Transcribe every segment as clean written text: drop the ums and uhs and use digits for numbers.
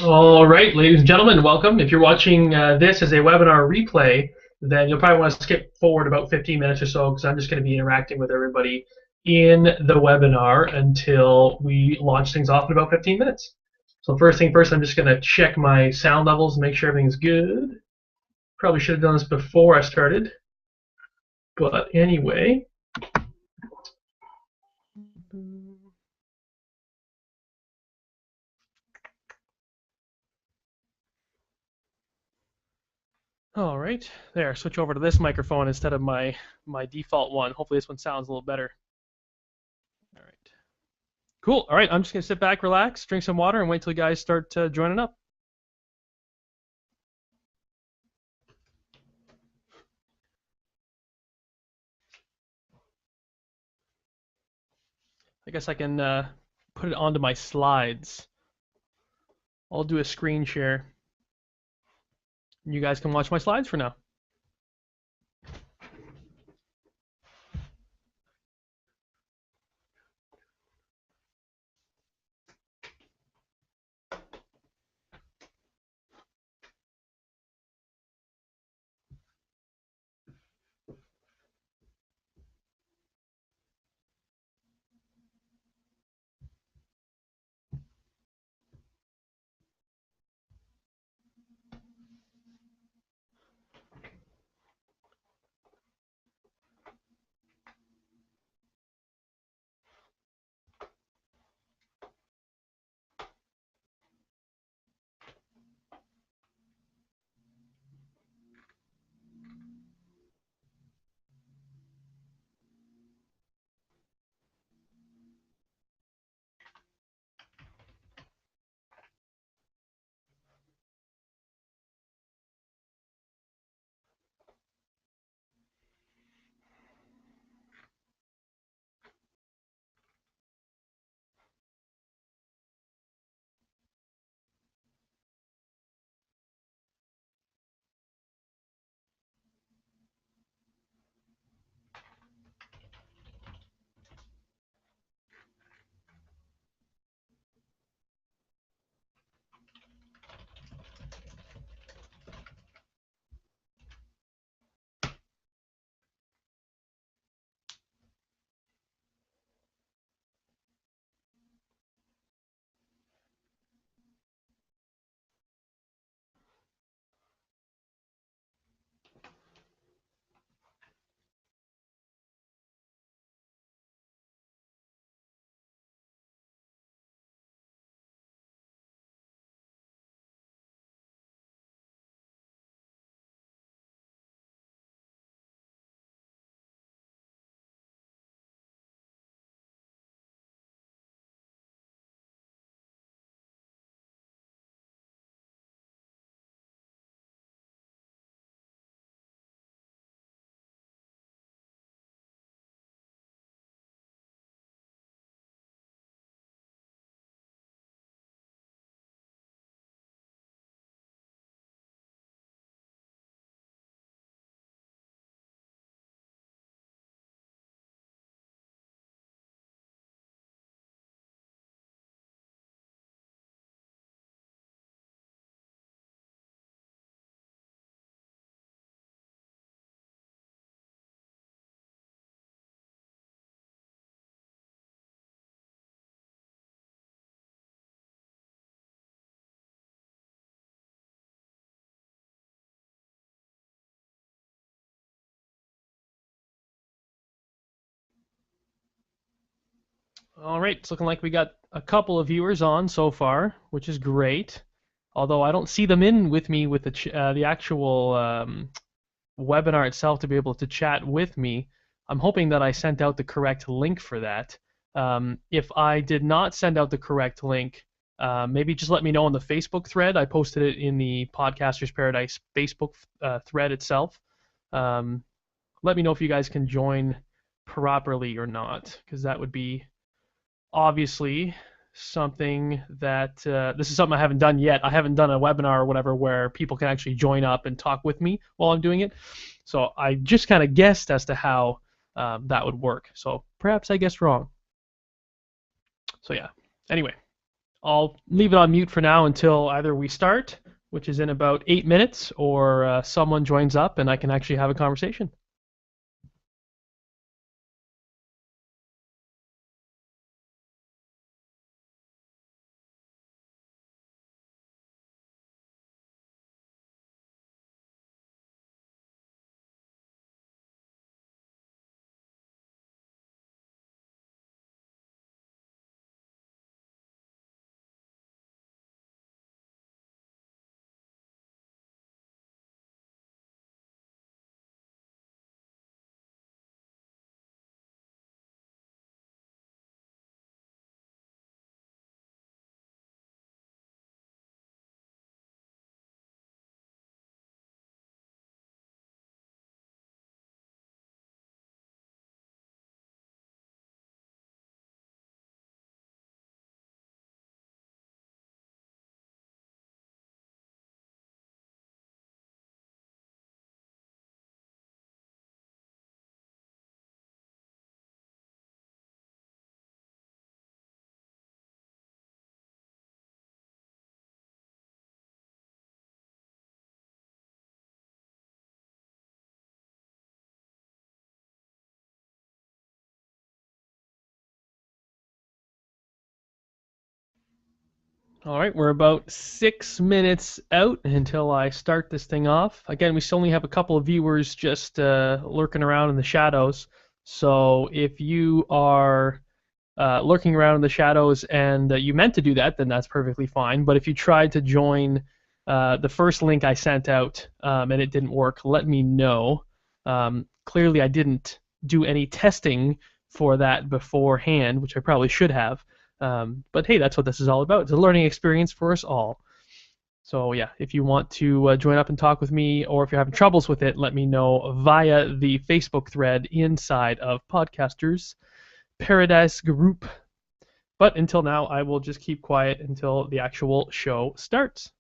All right, ladies and gentlemen, welcome. If you're watching this as a webinar replay, then you'll probably want to skip forward about 15 minutes or so because I'm just going to be interacting with everybody in the webinar until we launch things off in about 15 minutes. So first thing first, I'm just going to check my sound levels and make sure everything's good. Probably should have done this before I started, but anyway. All right, there. Switch over to this microphone instead of my default one. Hopefully this one sounds a little better. All right. Cool. All right, I'm just gonna sit back, relax, drink some water, and wait till you guys start joining up. I guess I can put it onto my slides. I'll do a screen share. You guys can watch my slides for now. All right, it's looking like we got a couple of viewers on so far, which is great. Although I don't see them in with me with the actual webinar itself to be able to chat with me. I'm hoping that I sent out the correct link for that. If I did not send out the correct link, maybe just let me know on the Facebook thread. I posted it in the Podcasters Paradise Facebook thread itself. Let me know if you guys can join properly or not, because that would be obviously something that this is something I haven't done yet. I haven't done a webinar or whatever where people can actually join up and talk with me while I'm doing it. So I just kind of guessed as to how that would work. So perhaps I guessed wrong. So yeah. Anyway, I'll leave it on mute for now until either we start, which is in about 8 minutes, or someone joins up and I can actually have a conversation. All right, we're about 6 minutes out until I start this thing off. Again, we still only have a couple of viewers just lurking around in the shadows. So if you are lurking around in the shadows and you meant to do that, then that's perfectly fine. But if you tried to join the first link I sent out and it didn't work, let me know. Clearly, I didn't do any testing for that beforehand, which I probably should have. But hey, that's what this is all about. It's a learning experience for us all. So yeah, if you want to join up and talk with me, or if you're having troubles with it, let me know via the Facebook thread inside of Podcasters Paradise Group. But until now, I will just keep quiet until the actual show starts.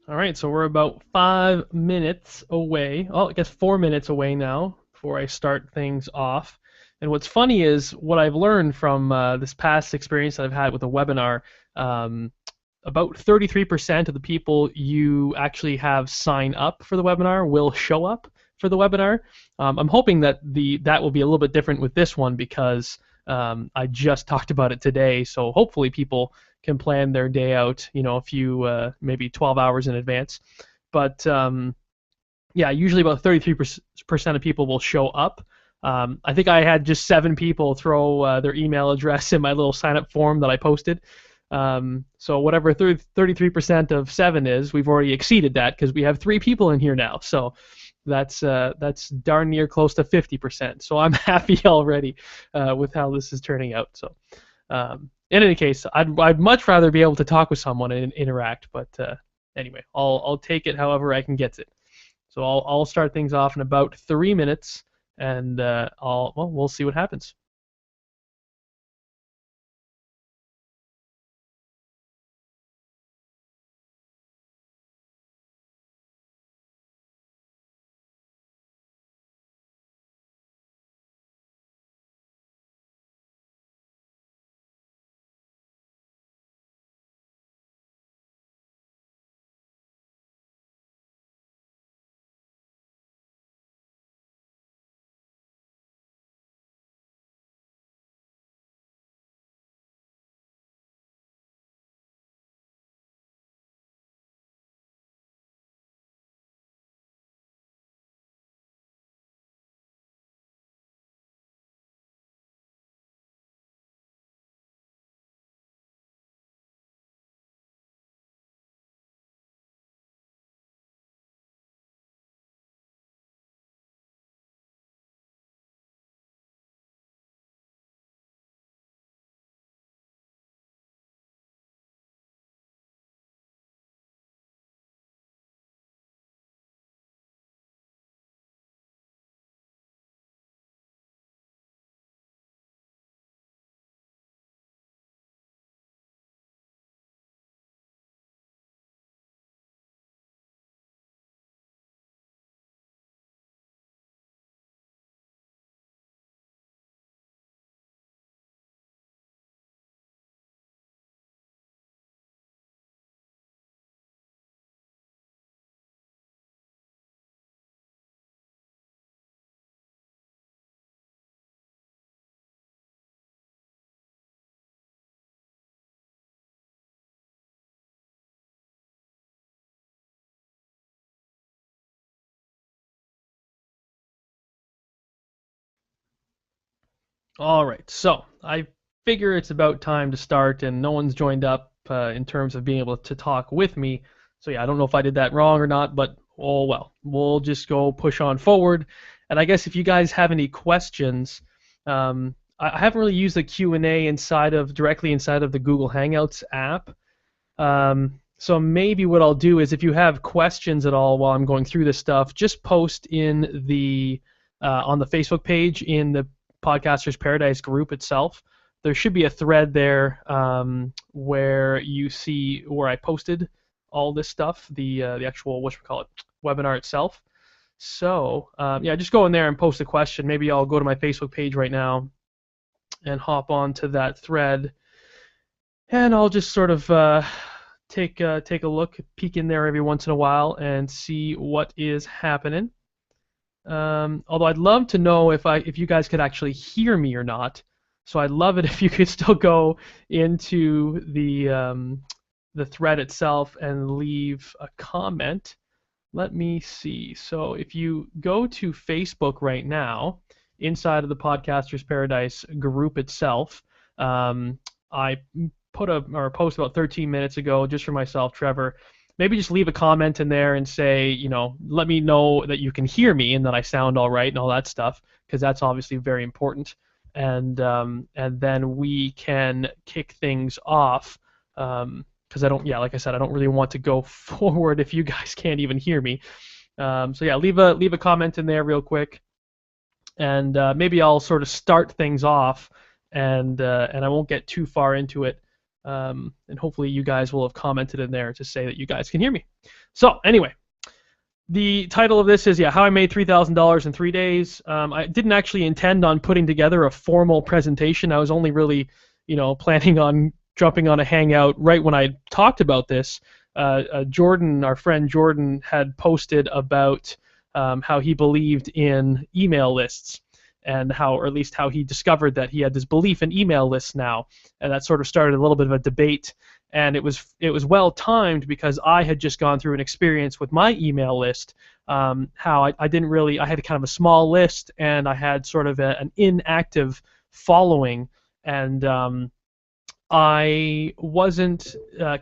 All right, so we're about 5 minutes away. Oh, I guess 4 minutes away now before I start things off. And what's funny is what I've learned from this past experience that I've had with a webinar. Um, about 33% of the people you actually have sign up for the webinar will show up for the webinar. I'm hoping that that will be a little bit different with this one because I just talked about it today. So hopefully people can plan their day out, a few maybe 12 hours in advance. But yeah, usually about 33% of people will show up. I think I had just 7 people throw their email address in my little sign-up form that I posted. So whatever 33% of 7 is, we've already exceeded that because we have 3 people in here now. So that's darn near close to 50%. So I'm happy already with how this is turning out. So in any case, I'd much rather be able to talk with someone and interact. But anyway, I'll take it however I can get it. So I'll start things off in about 3 minutes, and we'll see what happens. All right, so I figure it's about time to start, and no one's joined up in terms of being able to talk with me. So yeah, I don't know if I did that wrong or not, but oh well, we'll just go push on forward. And I guess if you guys have any questions, I haven't really used the Q&A directly inside of the Google Hangouts app. So maybe what I'll do is if you have questions at all while I'm going through this stuff, just post in the on the Facebook page in the Podcasters Paradise group itself. There should be a thread there where you see where I posted all this stuff, the actual whatchamacallit webinar itself. So yeah, just go in there and post a question. Maybe I'll go to my Facebook page right now and hop on to that thread, and I'll just sort of take a look, peek in there every once in a while, and see what is happening. Although I'd love to know if you guys could actually hear me or not. So I'd love it if you could still go into the thread itself and leave a comment. Let me see. So if you go to Facebook right now, inside of the Podcasters Paradise group itself, I put a post about 13 minutes ago just for myself, Trevor. Maybe just leave a comment in there and say, let me know that you can hear me and that I sound all right and all that stuff, because that's obviously very important. And then we can kick things off. Because like I said, I don't really want to go forward if you guys can't even hear me. So yeah, leave a comment in there real quick, and maybe I'll sort of start things off, and I won't get too far into it. And hopefully you guys will have commented in there to say that you guys can hear me. So anyway, the title of this is how I made $3,000 in 3 days. I didn't actually intend on putting together a formal presentation. I was only really, planning on jumping on a hangout right when I talked about this. Jordan, our friend Jordan, had posted about how he believed in email lists, and or at least how he discovered that he had this belief in email lists now, and that sort of started a little bit of a debate. And it was well timed because I had just gone through an experience with my email list. How I didn't really, I had kind of a small list, and I had sort of an inactive following, and I wasn't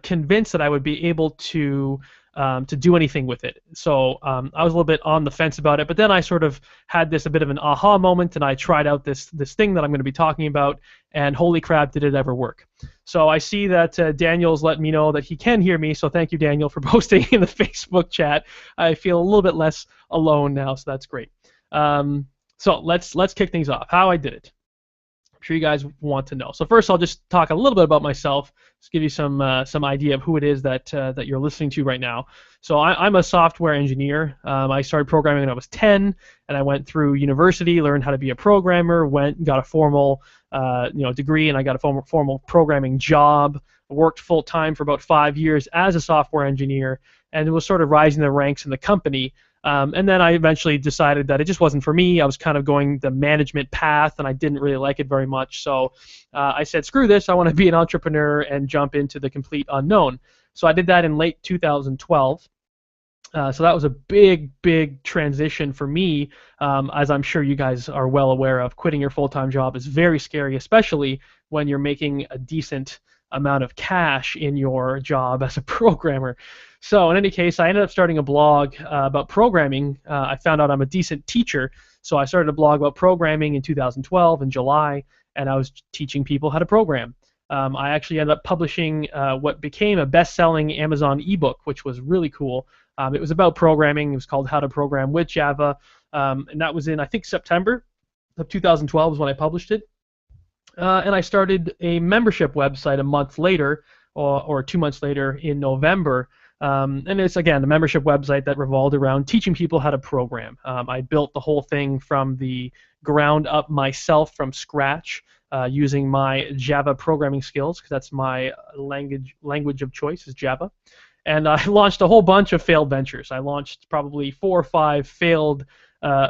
convinced that I would be able to to do anything with it. So I was a little bit on the fence about it, but then I sort of had a bit of an aha moment, and I tried out this thing that I'm going to be talking about, and holy crap, did it ever work. So I see that Daniel's letting me know that he can hear me, so thank you, Daniel, for posting in the Facebook chat. I feel a little bit less alone now, so that's great. So let's kick things off. How I did it. I'm sure you guys want to know. So first, I'll just talk a little bit about myself, just give you some idea of who it is that you're listening to right now. So I'm a software engineer. I started programming when I was 10, and I went through university, learned how to be a programmer, got a formal degree, and I got a formal programming job. I worked full time for about 5 years as a software engineer, and was sort of rising the ranks in the company. And then I eventually decided that it just wasn't for me. I was kind of going the management path, and I didn't really like it very much. So I said, screw this. I want to be an entrepreneur and jump into the complete unknown. So I did that in late 2012. So that was a big, big transition for me, as I'm sure you guys are well aware of. Quitting your full-time job is very scary, especially when you're making a decent amount of cash in your job as a programmer. So in any case, I ended up starting a blog about programming. I found out I'm a decent teacher, so I started a blog about programming in 2012 in July, and I was teaching people how to program. I actually ended up publishing what became a best-selling Amazon ebook, which was really cool. It was about programming. It was called How to Program with Java, and that was in, I think, September of 2012 is when I published it. And I started a membership website a month later, or 2 months later in November. And it's, again, a membership website that revolved around teaching people how to program. I built the whole thing from the ground up myself from scratch, using my Java programming skills, because that's my language of choice is Java. And I launched a whole bunch of failed ventures. I launched probably 4 or 5 failed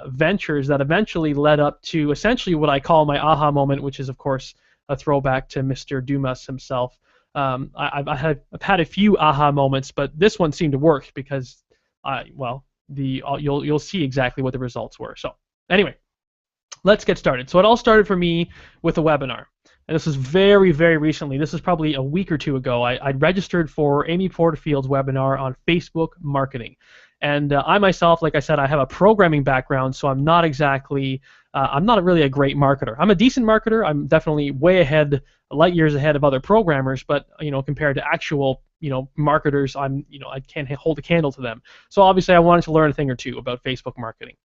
ventures that eventually led up to essentially what I call my aha moment, which is, of course, a throwback to Mr. Dumas himself. I've had a few aha moments, but this one seemed to work because, you'll see exactly what the results were. So anyway, let's get started. So it all started for me with a webinar. And this was very, very recently. This was probably a week or two ago. I'd registered for Amy Porterfield's webinar on Facebook marketing. And I myself, like I said, I have a programming background, so I'm not really a great marketer. I'm a decent marketer. I'm definitely way ahead, light years ahead of other programmers, but compared to actual marketers, I can't hold a candle to them. So obviously I wanted to learn a thing or two about Facebook marketing.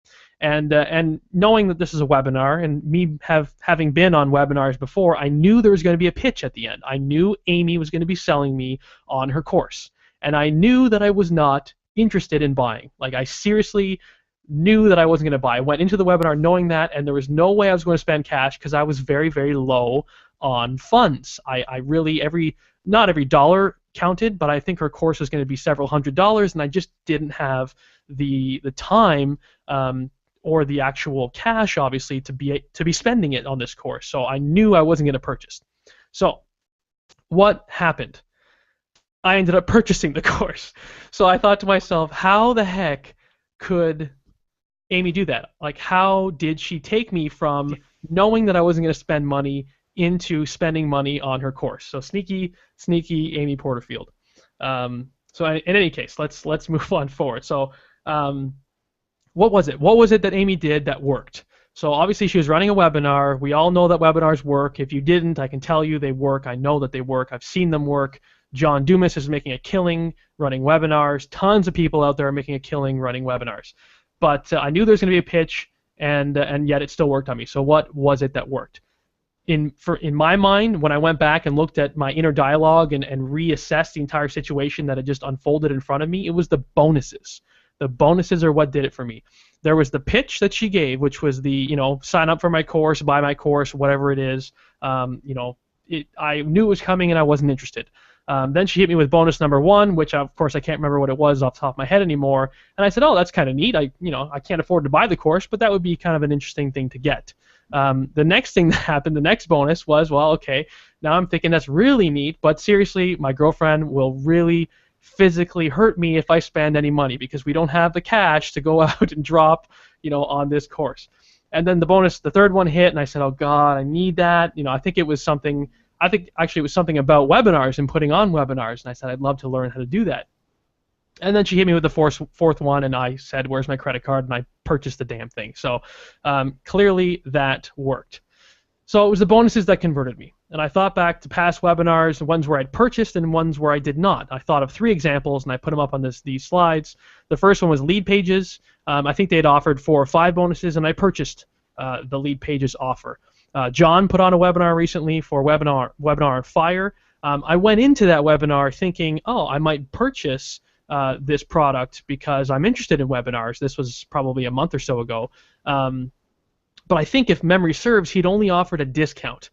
And knowing that this is a webinar, and me having been on webinars before, I knew there was going to be a pitch at the end. I knew Amy was going to be selling me on her course. And I knew that I was not interested in buying. Like, I seriously knew that I wasn't going to buy. I went into the webinar knowing that, and there was no way I was going to spend cash because I was very, very low on funds. I really, not every dollar counted, but I think her course was going to be several $100s, and I just didn't have the time or the actual cash, obviously, to be spending it on this course. So I knew I wasn't going to purchase. So what happened? I ended up purchasing the course. So I thought to myself, how the heck could Amy do that? Like, how did she take me from knowing that I wasn't going to spend money into spending money on her course? So sneaky Amy Porterfield. So in any case, let's move on forward. So what was it? What was it that Amy did that worked? So obviously she was running a webinar. We all know that webinars work. If you didn't, I can tell you they work. I know that they work. I've seen them work. John Dumas is making a killing running webinars. Tons of people out there are making a killing running webinars. But I knew there was going to be a pitch, and yet it still worked on me. So what was it that worked? In my mind, when I went back and looked at my inner dialogue and reassessed the entire situation that had just unfolded in front of me, it was the bonuses. The bonuses are what did it for me. There was the pitch that she gave, which was the, sign up for my course, buy my course, whatever it is. I knew it was coming and I wasn't interested. Then she hit me with bonus number 1, which of course I can't remember what it was off the top of my head anymore. And I said, oh, that's kind of neat. I can't afford to buy the course, but that would be kind of an interesting thing to get. The next thing that happened, the next bonus was, well, okay, now I'm thinking that's really neat, but seriously, my girlfriend will really physically hurt me if I spend any money because we don't have the cash to go out and drop, on this course. And then the third one hit, and I said, oh God, I need that. I think it was something about webinars and putting on webinars, and I said I'd love to learn how to do that. And then she hit me with the fourth one, and I said, "Where's my credit card?" And I purchased the damn thing. So clearly that worked. So it was the bonuses that converted me. And I thought back to past webinars, ones where I'd purchased and ones where I did not. I thought of 3 examples, and I put them up on these slides. The first one was lead pages. I think they had offered 4 or 5 bonuses, and I purchased the lead pages offer. John put on a webinar recently for webinar on fire. I went into that webinar thinking, oh, I might purchase this product because I'm interested in webinars. This was probably a month or so ago. But I think if memory serves, he'd only offered a discount.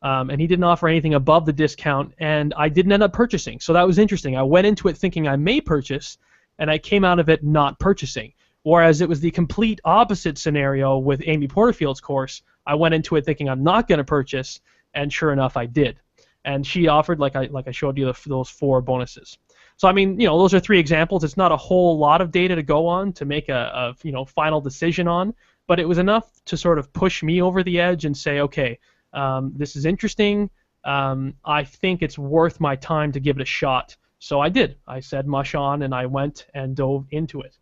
And he didn't offer anything above the discount, and I didn't end up purchasing. So that was interesting. I went into it thinking I may purchase, and I came out of it not purchasing. Whereas it was the complete opposite scenario with Amy Porterfield's course. I went into it thinking I'm not going to purchase, and sure enough, I did. And she offered, like I showed you, those 4 bonuses. So I mean, those are 3 examples. It's not a whole lot of data to go on to make a final decision on, but it was enough to sort of push me over the edge and say, okay, this is interesting. I think it's worth my time to give it a shot. So I did. I said mush on, and I went and dove into it.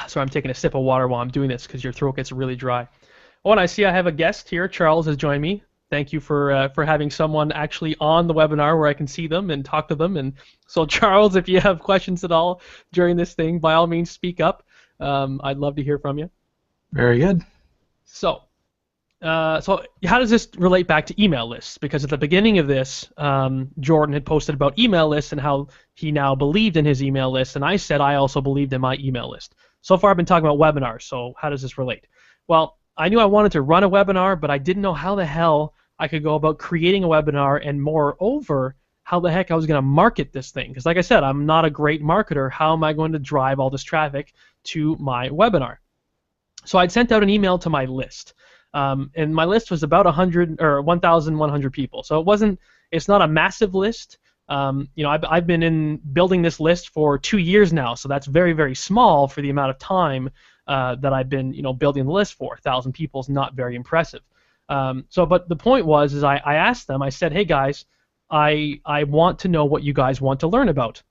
So I'm taking a sip of water while I'm doing this because your throat gets really dry. Oh, and I see I have a guest here. Charles has joined me. Thank you for having someone actually on the webinar where I can see them and talk to them. And so, Charles, if you have questions at all during this thing, by all means, speak up. I'd love to hear from you. Very good. So how does this relate back to email lists? Because at the beginning of this, Jordan had posted about email lists and how he now believed in his email list, and I said I also believed in my email list. So far, I've been talking about webinars. So how does this relate? Well, I knew I wanted to run a webinar, but I didn't know how the hell I could go about creating a webinar, and moreover, how the heck I was going to market this thing. Because like I said, I'm not a great marketer. How am I going to drive all this traffic to my webinar? So I'd sent out an email to my list, and my list was about 1,100 people. So it's not a massive list. I've been building this list for 2 years now, so that's very, very small for the amount of time that I've been, building the list for. 1,000 people is not very impressive. But the point was, I asked them. I said, hey guys, I want to know what you guys want to learn about.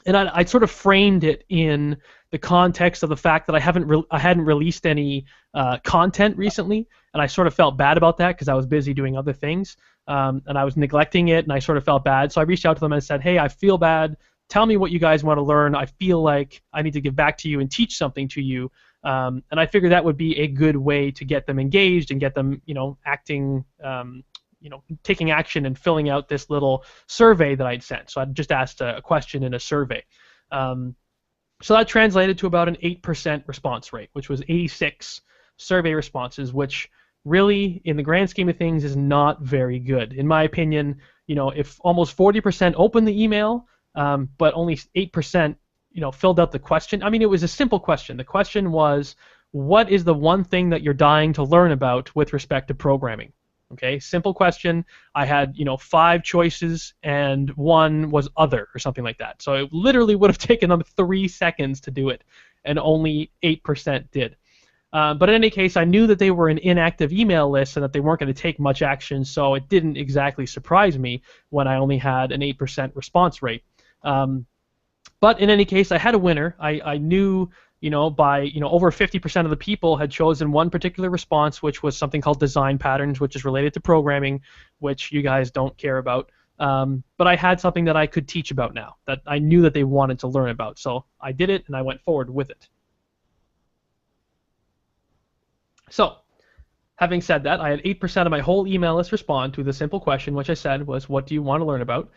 And I sort of framed it in the context of the fact that I hadn't released any content recently, and I sort of felt bad about that because I was busy doing other things, and I was neglecting it, and I sort of felt bad. So I reached out to them and said, hey, I feel bad. Tell me what you guys want to learn. I feel like I need to give back to you and teach something to you. And I figured that would be a good way to get them engaged and get them, acting, taking action and filling out this little survey that I'd sent. So I just asked a question in a survey. So that translated to about an 8% response rate, which was 86 survey responses, which really, in the grand scheme of things, is not very good. In my opinion, if almost 40% opened the email, but only 8%, filled out the question. I mean, it was a simple question. The question was, what is the one thing that you're dying to learn about with respect to programming? Okay, simple question. I had, 5 choices, and one was other or something like that. So it literally would have taken them 3 seconds to do it, and only 8% did. But in any case, I knew that they were an inactive email list and that they weren't going to take much action, so it didn't exactly surprise me when I only had an 8% response rate. But in any case, I had a winner. I knew, by over 50% of the people had chosen one particular response, which was something called design patterns, which is related to programming, which you guys don't care about. But I had something that I could teach about now, that I knew that they wanted to learn about. So I did it, and I went forward with it. So, having said that, I had 8% of my whole email list respond to the simple question, which I said was, what do you want to learn about?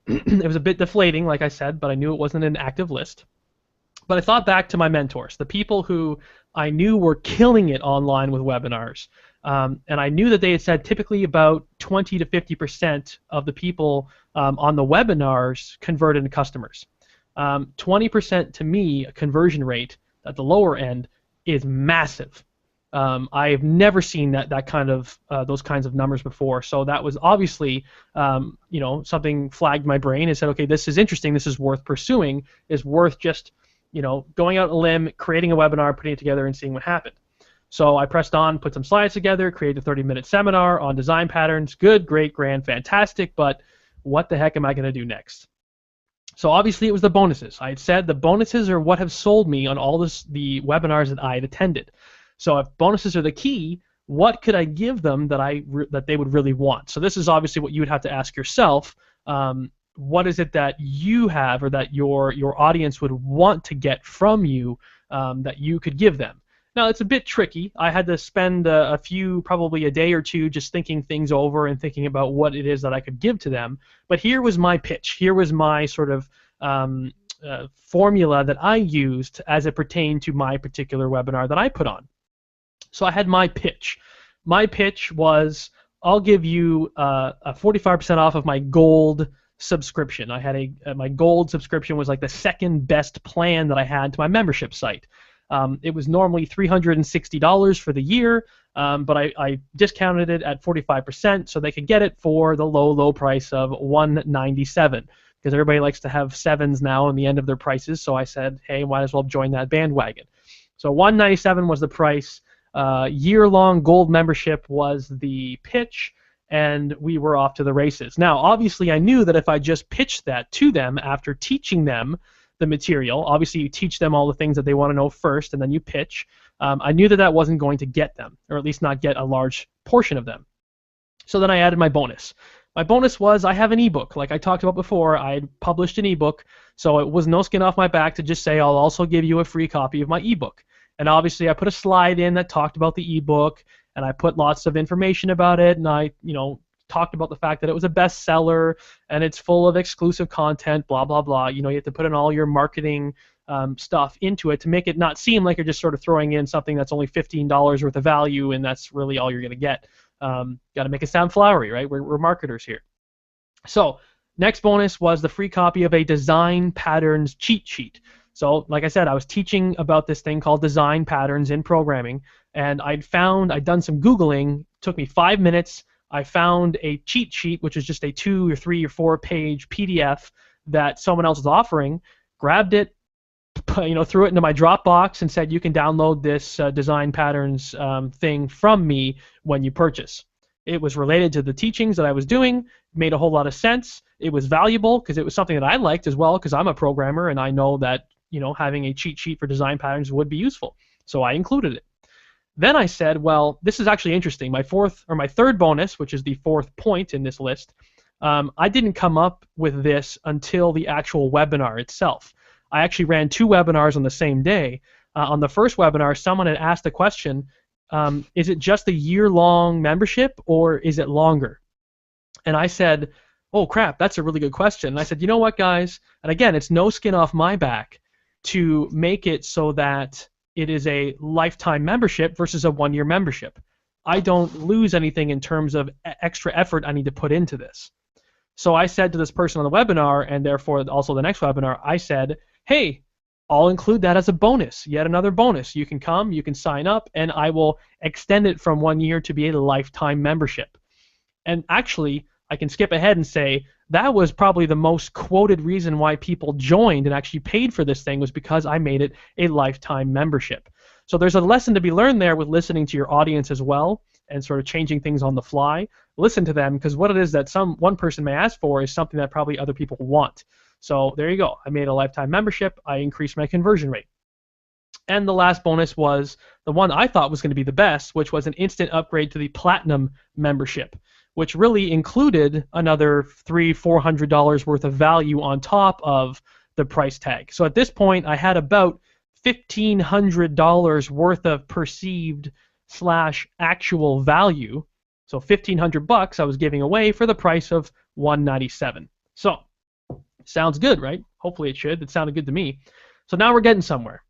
It was a bit deflating, like I said, but I knew it wasn't an active list. But I thought back to my mentors, the people who I knew were killing it online with webinars. And I knew that they had said typically about 20 to 50% of the people on the webinars converted into customers. 20% to me, a conversion rate at the lower end, is massive. I've never seen that kind of those kinds of numbers before. So that was obviously, something flagged my brain and said, okay, this is interesting. This is worth pursuing. Is worth just, going out on a limb, creating a webinar, putting it together, and seeing what happened. So I pressed on, put some slides together, created a 30-minute seminar on design patterns. Good, great, grand, fantastic. But what the heck am I going to do next? So obviously it was the bonuses. I had said the bonuses are what have sold me on all the webinars that I had attended. So if bonuses are the key, what could I give them that they would really want? So this is obviously what you would have to ask yourself. What is it that you have or that your audience would want to get from you that you could give them? Now it's a bit tricky. I had to spend probably a day or two just thinking things over and thinking about what it is that I could give to them. But here was my pitch. Here was my sort of formula that I used as it pertained to my particular webinar that I put on. So I had my pitch. My pitch was, I'll give you a 45% off of my gold subscription. I had my gold subscription was like the second best plan that I had to my membership site. It was normally $360 for the year, but I discounted it at 45% so they could get it for the low price of $197, because everybody likes to have sevens now in the end of their prices. So I said, hey, might as well join that bandwagon. So $197 was the price. Year-long gold membership was the pitch, and we were off to the races. Now, obviously, I knew that if I just pitched that to them after teaching them the material, obviously you teach them all the things that they want to know first, and then you pitch. I knew that that wasn't going to get them, or at least not get a large portion of them. So then I added my bonus. My bonus was I have an ebook. Like I talked about before, I had published an ebook, so it was no skin off my back to just say I'll also give you a free copy of my ebook. And obviously I put a slide in that talked about the ebook, and I put lots of information about it, and I, talked about the fact that it was a bestseller and it's full of exclusive content, blah, blah, blah. You have to put in all your marketing stuff into it to make it not seem like you're just sort of throwing in something that's only $15 worth of value and that's really all you're going to get. Got to make it sound flowery, right? We're marketers here. So next bonus was the free copy of a design patterns cheat sheet. So like I said, I was teaching about this thing called design patterns in programming, and I'd done some Googling, took me 5 minutes. I found a cheat sheet, which is just a 2 or 3 or 4 page PDF that someone else was offering, grabbed it, threw it into my Dropbox and said, you can download this design patterns thing from me when you purchase. It was related to the teachings that I was doing, made a whole lot of sense. It was valuable because it was something that I liked as well, because I'm a programmer and I know that having a cheat sheet for design patterns would be useful. So I included it. Then I said, well, this is actually interesting. My third bonus, which is the fourth point in this list, I didn't come up with this until the actual webinar itself. I actually ran 2 webinars on the same day. On the first webinar, someone had asked the question, is it just a year-long membership or is it longer? And I said, oh crap, that's a really good question. And I said, you know what, guys? And again, it's no skin off my back to make it so that it is a lifetime membership versus a 1-year membership. I don't lose anything in terms of extra effort I need to put into this. So I said to this person on the webinar, and therefore also the next webinar, I said, hey, I'll include that as a bonus, yet another bonus. You can come, you can sign up, and I will extend it from 1 year to be a lifetime membership. And actually, I can skip ahead and say that was probably the most quoted reason why people joined and actually paid for this thing, was because I made it a lifetime membership. So there's a lesson to be learned there with listening to your audience as well and sort of changing things on the fly. Listen to them, because what it is that one person may ask for is something that probably other people want. So there you go. I made a lifetime membership. I increased my conversion rate. And the last bonus was the one I thought was going to be the best, which was an instant upgrade to the platinum membership, which really included another $300-400 worth of value on top of the price tag. So at this point, I had about $1,500 worth of perceived / actual value. So $1,500 I was giving away for the price of $197. So sounds good, right? Hopefully it should. It sounded good to me. So now we're getting somewhere.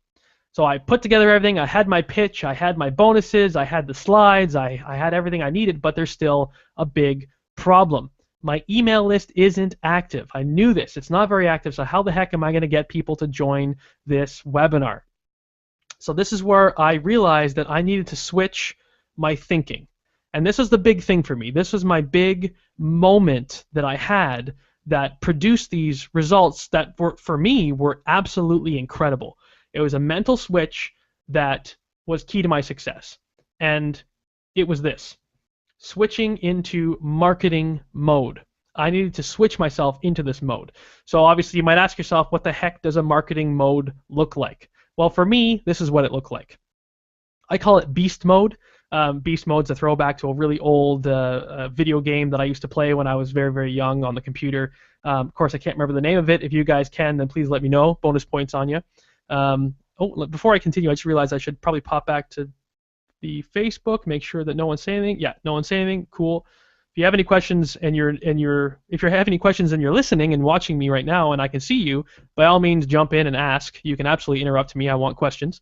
So I put together everything. I had my pitch. I had my bonuses. I had the slides. I had everything I needed, but there's still a big problem. My email list isn't active. I knew this. It's not very active, so how the heck am I going to get people to join this webinar? So this is where I realized that I needed to switch my thinking. And this was the big thing for me. This was my big moment that I had that produced these results that, for me, were absolutely incredible. It was a mental switch that was key to my success. And it was this: switching into marketing mode. I needed to switch myself into this mode. So obviously you might ask yourself, what the heck does a marketing mode look like? Well, for me, this is what it looked like. I call it Beast Mode. Beast Mode's a throwback to a really old video game that I used to play when I was very, very young on the computer. Of course, I can't remember the name of it. If you guys can, then please let me know. Bonus points on you. Before I continue, I just realized I should probably pop back to the Facebook, make sure that no one's saying anything. Yeah, no one's saying anything. Cool. If you have any questions if you have any questions and you're listening and watching me right now and I can see you, by all means jump in and ask. You can absolutely interrupt me. I want questions.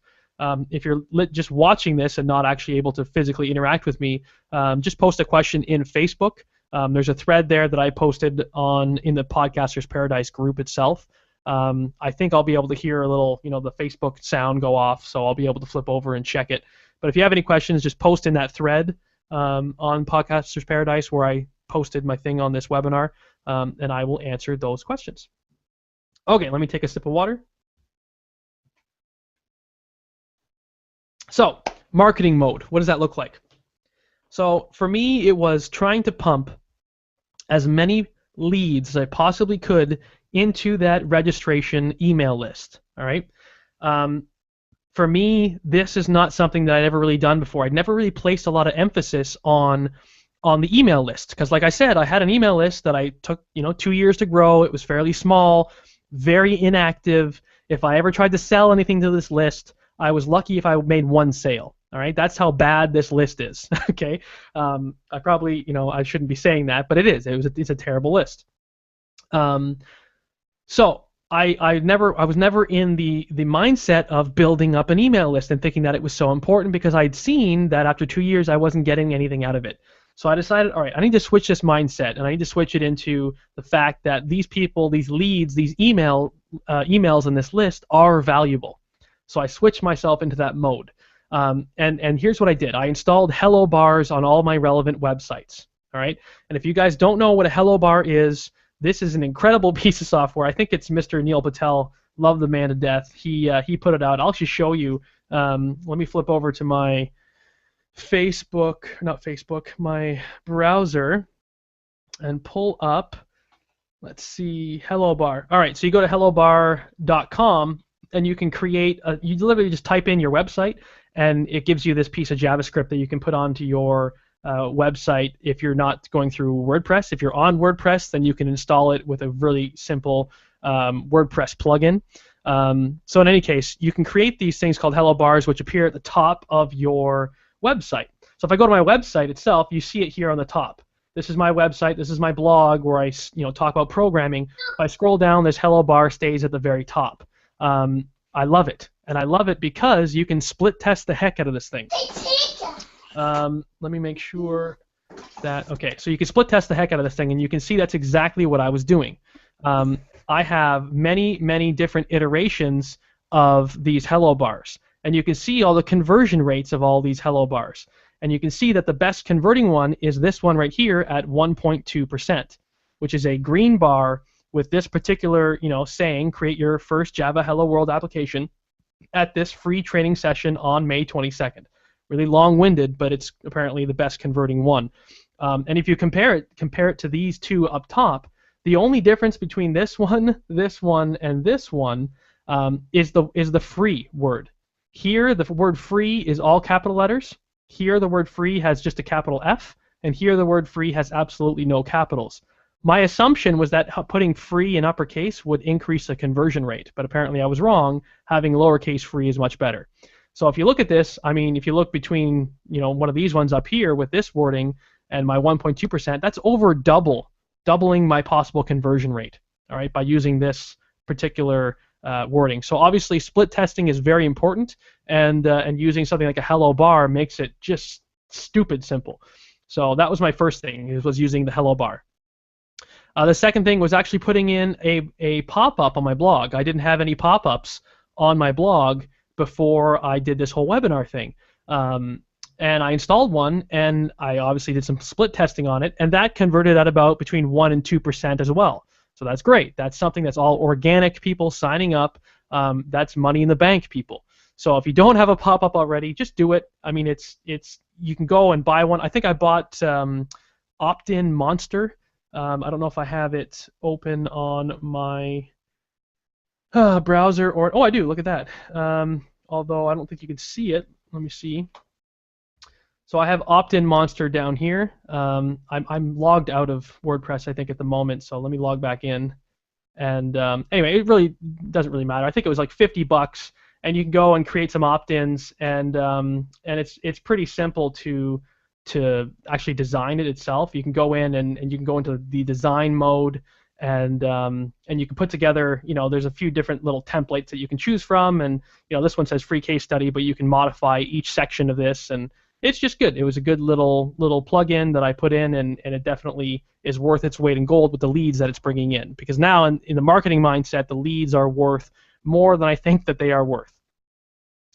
If you're just watching this and not actually able to physically interact with me, just post a question in Facebook. There's a thread there that I posted in the Podcasters Paradise group itself. I think I'll be able to hear a little, the Facebook sound go off, so I'll be able to flip over and check it. But if you have any questions, just post in that thread on Podcasters Paradise where I posted my thing on this webinar, and I will answer those questions. Okay, let me take a sip of water. So, marketing mode, what does that look like? So, for me, it was trying to pump as many leads as I possibly could into that registration email list, all right? For me, this is not something that I'd ever really done before. I'd never really placed a lot of emphasis on the email list because, like I said, I had an email list that I took 2 years to grow. It was fairly small, very inactive. If I ever tried to sell anything to this list, I was lucky if I made one sale. All right, that's how bad this list is. Okay, I probably I shouldn't be saying that, but it is. It's a terrible list. So I was never in the mindset of building up an email list and thinking that it was so important because I'd seen that after 2 years I wasn't getting anything out of it. So I decided, all right, I need to switch this mindset and I need to switch it into the fact that these people, these leads, these emails in this list are valuable. So I switched myself into that mode. And here's what I did. I installed Hello Bars on all my relevant websites. All right. And if you guys don't know what a Hello Bar is, this is an incredible piece of software. I think it's Mr. Neil Patel. Love the man to death. He put it out. I'll actually show you. Let me flip over to my my browser and pull up. Let's see, Hello Bar. All right. So you go to hellobar.com and you can create. You literally just type in your website and it gives you this piece of JavaScript that you can put onto your website if you're not going through WordPress. If you're on WordPress, then you can install it with a really simple WordPress plugin. So in any case, you can create these things called Hello Bars, which appear at the top of your website. So if I go to my website itself, you see it here on the top. This is my website. This is my blog where I talk about programming. If I scroll down, this Hello Bar stays at the very top. I love it, and I love it because you can split test the heck out of this thing. Let me make sure that, okay, so you can split test the heck out of this thing, and you can see that's exactly what I was doing. I have many different iterations of these Hello Bars, and you can see all the conversion rates of all these Hello Bars. And you can see that the best converting one is this one right here at 1.2%, which is a green bar with this particular, saying, create your first Java Hello World application at this free training session on May 22nd. Really long-winded, but it's apparently the best converting one. And if you compare it to these two up top, the only difference between this one, and this one is the free word. Here, the word free is all capital letters. Here, the word free has just a capital F, and here the word free has absolutely no capitals. My assumption was that putting free in uppercase would increase the conversion rate, but apparently I was wrong. Having lowercase free is much better. So if you look at this, I mean, if you look between, one of these ones up here with this wording and my 1.2%, that's over doubling my possible conversion rate, all right, by using this particular wording. So obviously split testing is very important, and using something like a Hello Bar makes it just stupid simple. So that was my first thing, was using the Hello Bar. The second thing was actually putting in a pop-up on my blog. I didn't have any pop-ups on my blog before I did this whole webinar thing. And I installed one, and I obviously did some split testing on it, and that converted at about between 1 and 2% as well. So that's great. That's something that's all organic people signing up. That's money in the bank people. So if you don't have a pop-up already, just do it. I mean, you can go and buy one. I think I bought Opt-in Monster. I don't know if I have it open on my browser or, oh, I do. Look at that. Although I don't think you can see it. Let me see. So I have opt-in monster down here. I'm logged out of WordPress, I think, at the moment. So let me log back in. And anyway, it really doesn't really matter. I think it was like $50, and you can go and create some opt-ins, and it's pretty simple to actually design it itself. You can go in and you can go into the design mode, and you can put together, there's a few different little templates that you can choose from, and this one says free case study, but you can modify each section of this, and it's just good. It was a good little plugin that I put in, and it definitely is worth its weight in gold with the leads that it's bringing in. Because now in the marketing mindset, the leads are worth more than I think that they are worth.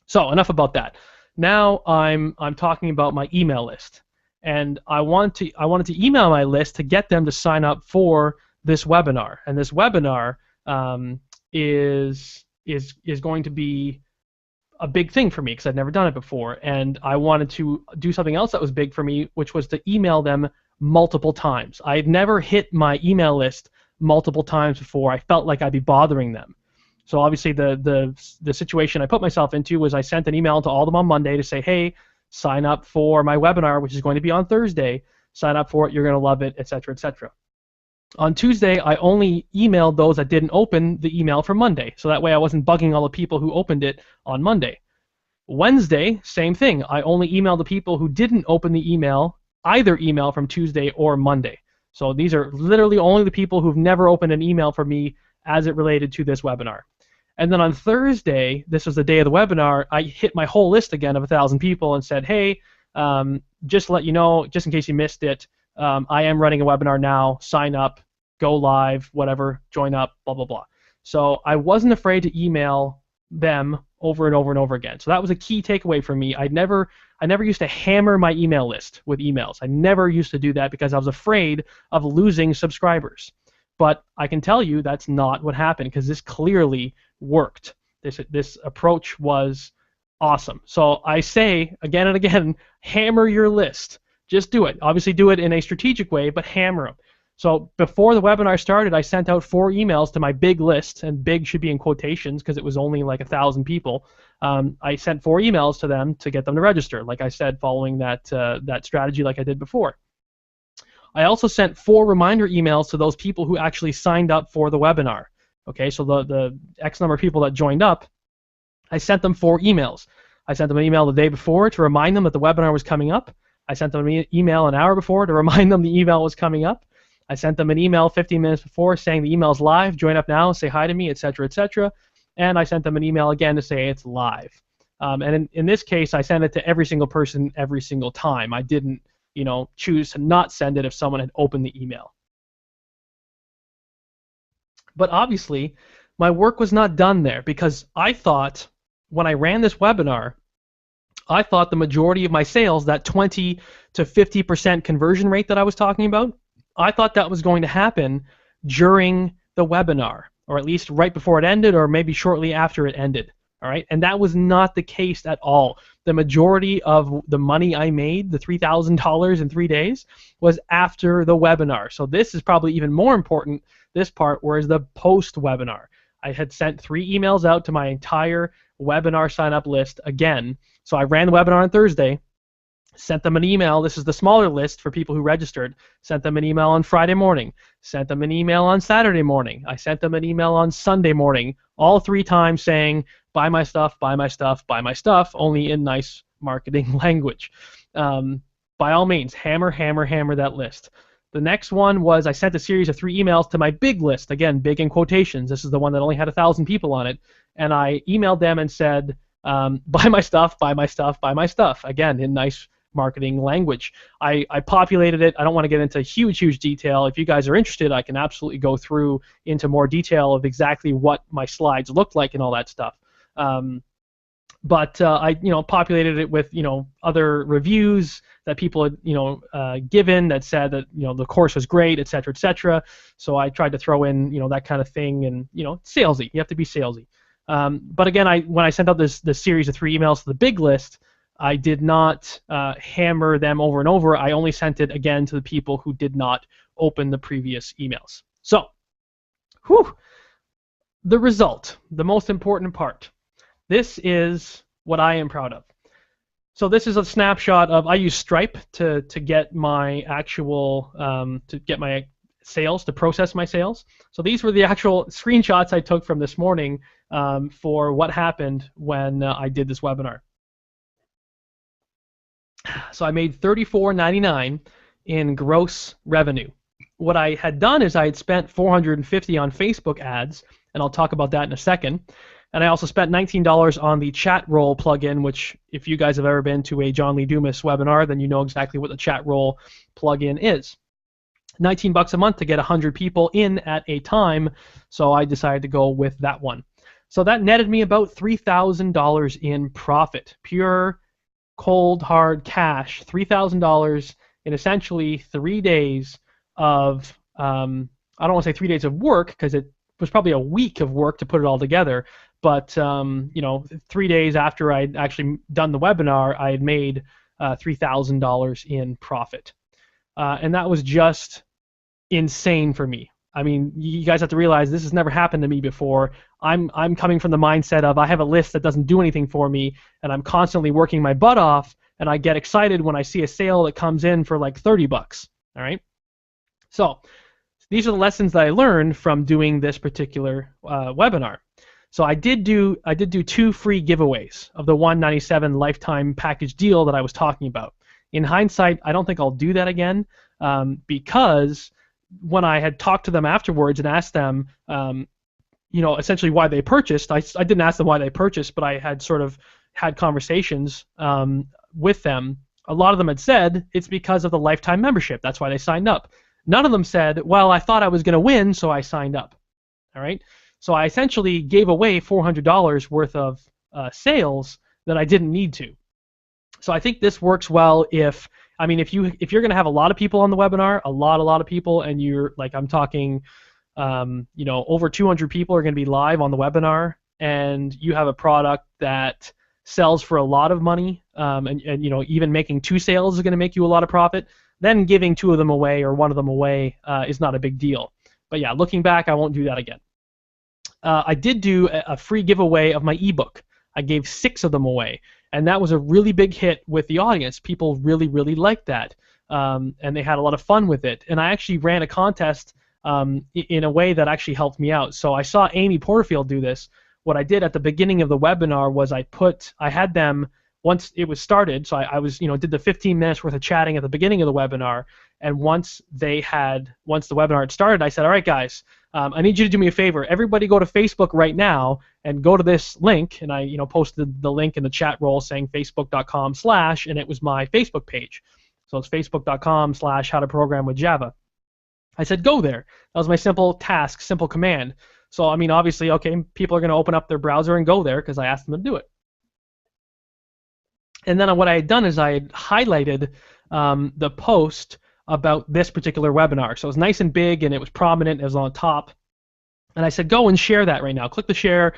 So enough about that. Now I'm talking about my email list, and I wanted to email my list to get them to sign up for this webinar. And this webinar is going to be a big thing for me because I'd never done it before, and I wanted to do something else that was big for me, which was to email them multiple times. I had never hit my email list multiple times before. I felt like I'd be bothering them. So obviously the situation I put myself into was I sent an email to all of them on Monday to say, hey, sign up for my webinar, which is going to be on Thursday. Sign up for it. You're going to love it, etc., etc. On Tuesday, I only emailed those that didn't open the email for Monday, so that way I wasn't bugging all the people who opened it on Monday. Wednesday, same thing. I only emailed the people who didn't open the email, either email from Tuesday or Monday. So these are literally only the people who've never opened an email from me as it related to this webinar. And then on Thursday, this was the day of the webinar, I hit my whole list again of 1,000 people and said, hey, just to let you know, just in case you missed it, I am running a webinar now. Sign up, go live, whatever, join up, blah, blah, blah. So I wasn't afraid to email them over and over and over again. So that was a key takeaway for me. I never used to hammer my email list with emails. I never used to do that because I was afraid of losing subscribers. But I can tell you that's not what happened, because this clearly worked. This approach was awesome. So I say again and again, hammer your list. Just do it. Obviously do it in a strategic way, but hammer them. So before the webinar started, I sent out 4 emails to my big list, and big should be in quotations because it was only like 1,000 people. I sent 4 emails to them to get them to register, like I said, following that strategy like I did before. I also sent 4 reminder emails to those people who actually signed up for the webinar. Okay, so the X number of people that joined up, I sent them 4 emails. I sent them an email the day before to remind them that the webinar was coming up. I sent them an email an hour before to remind them the email was coming up. I sent them an email 15 minutes before saying the email's live, join up now, say hi to me, etc., etc. And I sent them an email again to say it's live. And in this case, I sent it to every single person every single time. I didn't, choose to not send it if someone had opened the email. But obviously, my work was not done there, because I thought when I ran this webinar, I thought the majority of my sales, that 20 to 50% conversion rate that I was talking about, I thought that was going to happen during the webinar, or at least right before it ended, or maybe shortly after it ended. All right, and that was not the case at all. The majority of the money I made, the $3,000 in 3 days, was after the webinar. So this is probably even more important, this part, whereas the post-webinar. I had sent 3 emails out to my entire webinar sign-up list again. So I ran the webinar on Thursday, sent them an email. This is the smaller list for people who registered. Sent them an email on Friday morning. Sent them an email on Saturday morning. I sent them an email on Sunday morning, all 3 times saying, buy my stuff, buy my stuff, buy my stuff, only in nice marketing language. By all means, hammer, hammer, hammer that list. The next one was I sent a series of 3 emails to my big list. Again, big in quotations. This is the one that only had 1,000 people on it. And I emailed them and said, buy my stuff, buy my stuff, buy my stuff. Again, in nice marketing language. I populated it. I don't want to get into huge detail. If you guys are interested, I can absolutely go through into more detail of exactly what my slides looked like and all that stuff. But I populated it with other reviews that people had given that said that the course was great, etc., etc. So I tried to throw in that kind of thing, and salesy. You have to be salesy. But again, when I sent out this series of 3 emails to the big list, I did not hammer them over and over. I only sent it again to the people who did not open the previous emails. So, the result, the most important part. This is what I am proud of. So this is a snapshot of, I use Stripe to get my actual, to get my sales, to process my sales. So these were the actual screenshots I took from this morning for what happened when I did this webinar. So I made $34.99 in gross revenue. What I had done is I had spent $450 on Facebook ads, and I'll talk about that in a second. And I also spent $19 on the chat roll plugin, which if you guys have ever been to a John Lee Dumas webinar, then you know exactly what the chat roll plugin is. $19 a month to get 100 people in at a time, so I decided to go with that one. So that netted me about $3,000 in profit, pure, cold, hard cash, $3,000 in essentially 3 days of, I don't want to say 3 days of work, because it was probably a week of work to put it all together, but 3 days after I'd actually done the webinar, I had made $3,000 in profit. And that was just insane for me. I mean, you guys have to realize this has never happened to me before. I'm coming from the mindset of I have a list that doesn't do anything for me, and I'm constantly working my butt off, and I get excited when I see a sale that comes in for like $30. All right. So these are the lessons that I learned from doing this particular webinar. So I did do 2 free giveaways of the $197 lifetime package deal that I was talking about. In hindsight, I don't think I'll do that again because when I had talked to them afterwards and asked them, essentially why they purchased, I didn't ask them why they purchased, but I had sort of had conversations with them. A lot of them had said it's because of the lifetime membership. That's why they signed up. None of them said, well, I thought I was going to win, so I signed up. All right. So I essentially gave away $400 worth of sales that I didn't need to. So I think this works well if you're going to have a lot of people on the webinar, a lot of people, and you're like, I'm talking, over 200 people are going to be live on the webinar, and you have a product that sells for a lot of money, and even making 2 sales is going to make you a lot of profit, then giving 2 of them away or 1 of them away is not a big deal. But yeah, looking back, I won't do that again. I did do a free giveaway of my ebook. I gave 6 of them away, and that was a really big hit with the audience. People really, really liked that, and they had a lot of fun with it. And I actually ran a contest in a way that actually helped me out. So I saw Amy Porterfield do this. What I did at the beginning of the webinar was I had them, once it was started, so I was, did the 15 minutes worth of chatting at the beginning of the webinar, and once the webinar had started, I said, all right, guys, I need you to do me a favor. Everybody go to Facebook right now and go to this link, and I, posted the link in the chat roll saying facebook.com/ and it was my Facebook page. So it's facebook.com/ how to program with Java. I said, go there. That was my simple task, simple command. So, obviously, okay, people are going to open up their browser and go there because I asked them to do it. And then what I had done is I had highlighted the post about this particular webinar. So it was nice and big, and it was prominent. It was on top. And I said, go and share that right now. Click the share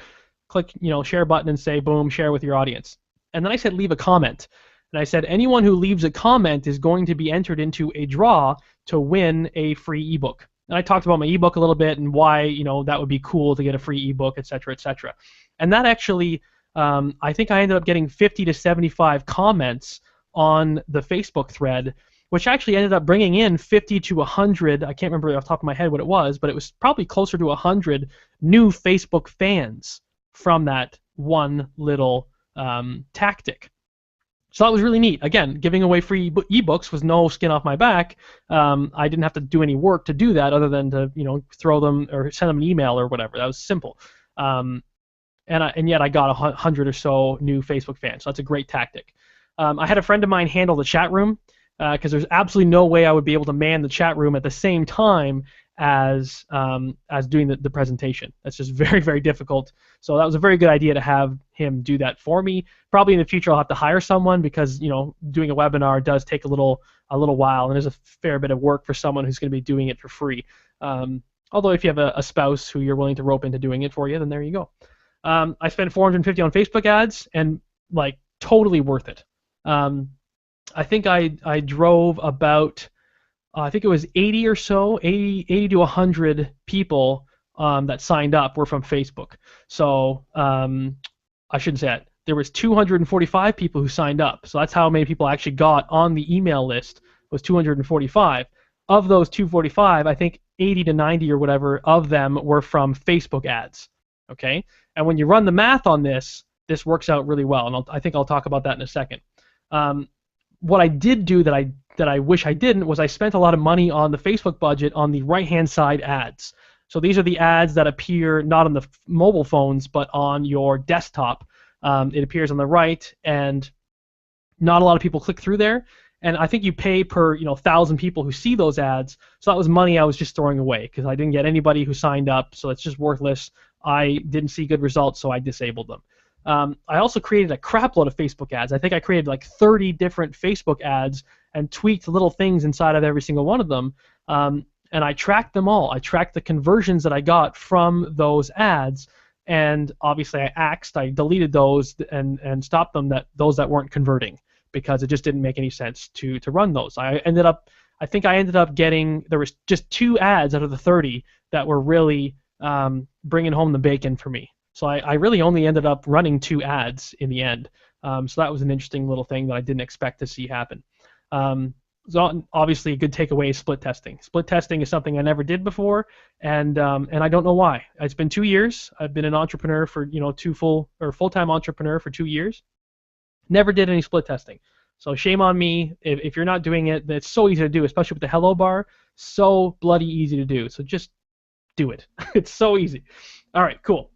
button and say, boom, share with your audience. And then I said, leave a comment. And I said, anyone who leaves a comment is going to be entered into a draw to win a free ebook. And I talked about my ebook a little bit and why, that would be cool to get a free ebook, et cetera, et cetera. And that actually, I think I ended up getting 50 to 75 comments on the Facebook thread, which actually ended up bringing in 50 to 100, I can't remember off the top of my head what it was, but it was probably closer to 100 new Facebook fans from that one little tactic. So that was really neat. Again, giving away free ebooks was no skin off my back. I didn't have to do any work to do that other than to, throw them or send them an email or whatever. That was simple. And yet I got 100 or so new Facebook fans. So that's a great tactic. I had a friend of mine handle the chat room because there's absolutely no way I would be able to man the chat room at the same time as doing the presentation. That's just very, very difficult. So that was a very good idea to have him do that for me. Probably in the future I'll have to hire someone because doing a webinar does take a little while, and there's a fair bit of work for someone who's going to be doing it for free. Although if you have a spouse who you're willing to rope into doing it for you, then there you go. I spent $450 on Facebook ads, and totally worth it. I think I drove about I think it was 80 or so, 80 to 100 people that signed up were from Facebook. So I shouldn't say that. There was 245 people who signed up. So that's how many people actually got on the email list was 245. Of those 245, I think 80 to 90 or whatever of them were from Facebook ads. Okay, and when you run the math on this, this works out really well, and I think I'll talk about that in a second. Um, what I did do that I wish I didn't was I spent a lot of money on the Facebook budget on the right-hand side ads. So these are the ads that appear not on the mobile phones but on your desktop. It appears on the right, and not a lot of people click through there. And I think you pay per 1,000 people who see those ads. So that was money I was just throwing away because I didn't get anybody who signed up. So it's just worthless. I didn't see good results, so I disabled them. I also created a crap load of Facebook ads. I think I created like 30 different Facebook ads and tweaked little things inside of every single one of them. And I tracked them all. I tracked the conversions that I got from those ads. And obviously I deleted those and stopped them, those that weren't converting, because it just didn't make any sense to run those. I think I ended up getting, there was just 2 ads out of the 30 that were really bringing home the bacon for me. So I really only ended up running 2 ads in the end. So that was an interesting little thing that I didn't expect to see happen. So obviously a good takeaway is split testing. Split testing is something I never did before, and I don't know why. It's been 2 years. I've been an entrepreneur for full-time entrepreneur for 2 years. Never did any split testing. So shame on me if you're not doing it. It's so easy to do, especially with the hello bar. So bloody easy to do. So just do it. It's so easy. All right, cool.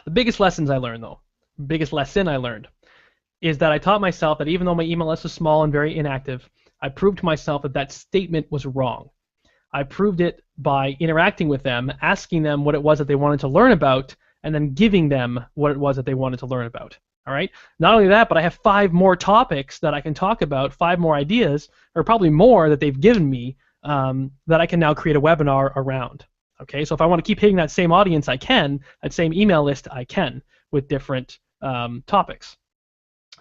The biggest lesson I learned is that I taught myself that even though my email list is small and very inactive, I proved to myself that that statement was wrong. I proved it by interacting with them, asking them what it was that they wanted to learn about, and then giving them what it was that they wanted to learn about. All right. Not only that, but I have 5 more topics that I can talk about, 5 more ideas, or probably more that they've given me that I can now create a webinar around. Okay. So if I want to keep hitting that same audience, I can. That same email list, I can, with different topics.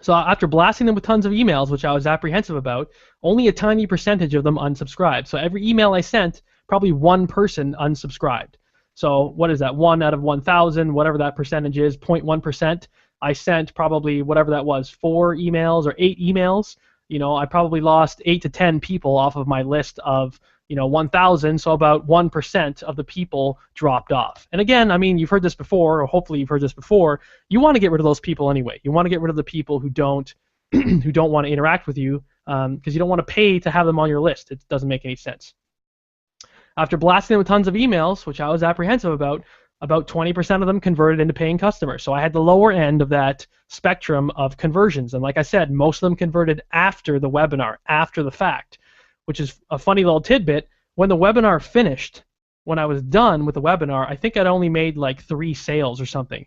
So after blasting them with tons of emails, which I was apprehensive about, only a tiny percentage of them unsubscribed. So every email I sent, probably 1 person unsubscribed. So what is that? 1 out of 1,000, whatever that percentage is, 0.1%. I sent probably whatever that was, 4 emails or 8 emails. I probably lost 8 to 10 people off of my list of 1,000, so about 1% of the people dropped off. And again, I mean, you've heard this before, or hopefully you've heard this before. You want to get rid of those people anyway. You want to get rid of the people who don't who don't want to interact with you, because you don't want to pay to have them on your list. It doesn't make any sense. After blasting them with tons of emails, which I was apprehensive about 20% of them converted into paying customers. So I had the lower end of that spectrum of conversions. And like I said, most of them converted after the webinar, after the fact, which is a funny little tidbit. When the webinar finished, when I was done with the webinar, I think I'd only made like 3 sales or something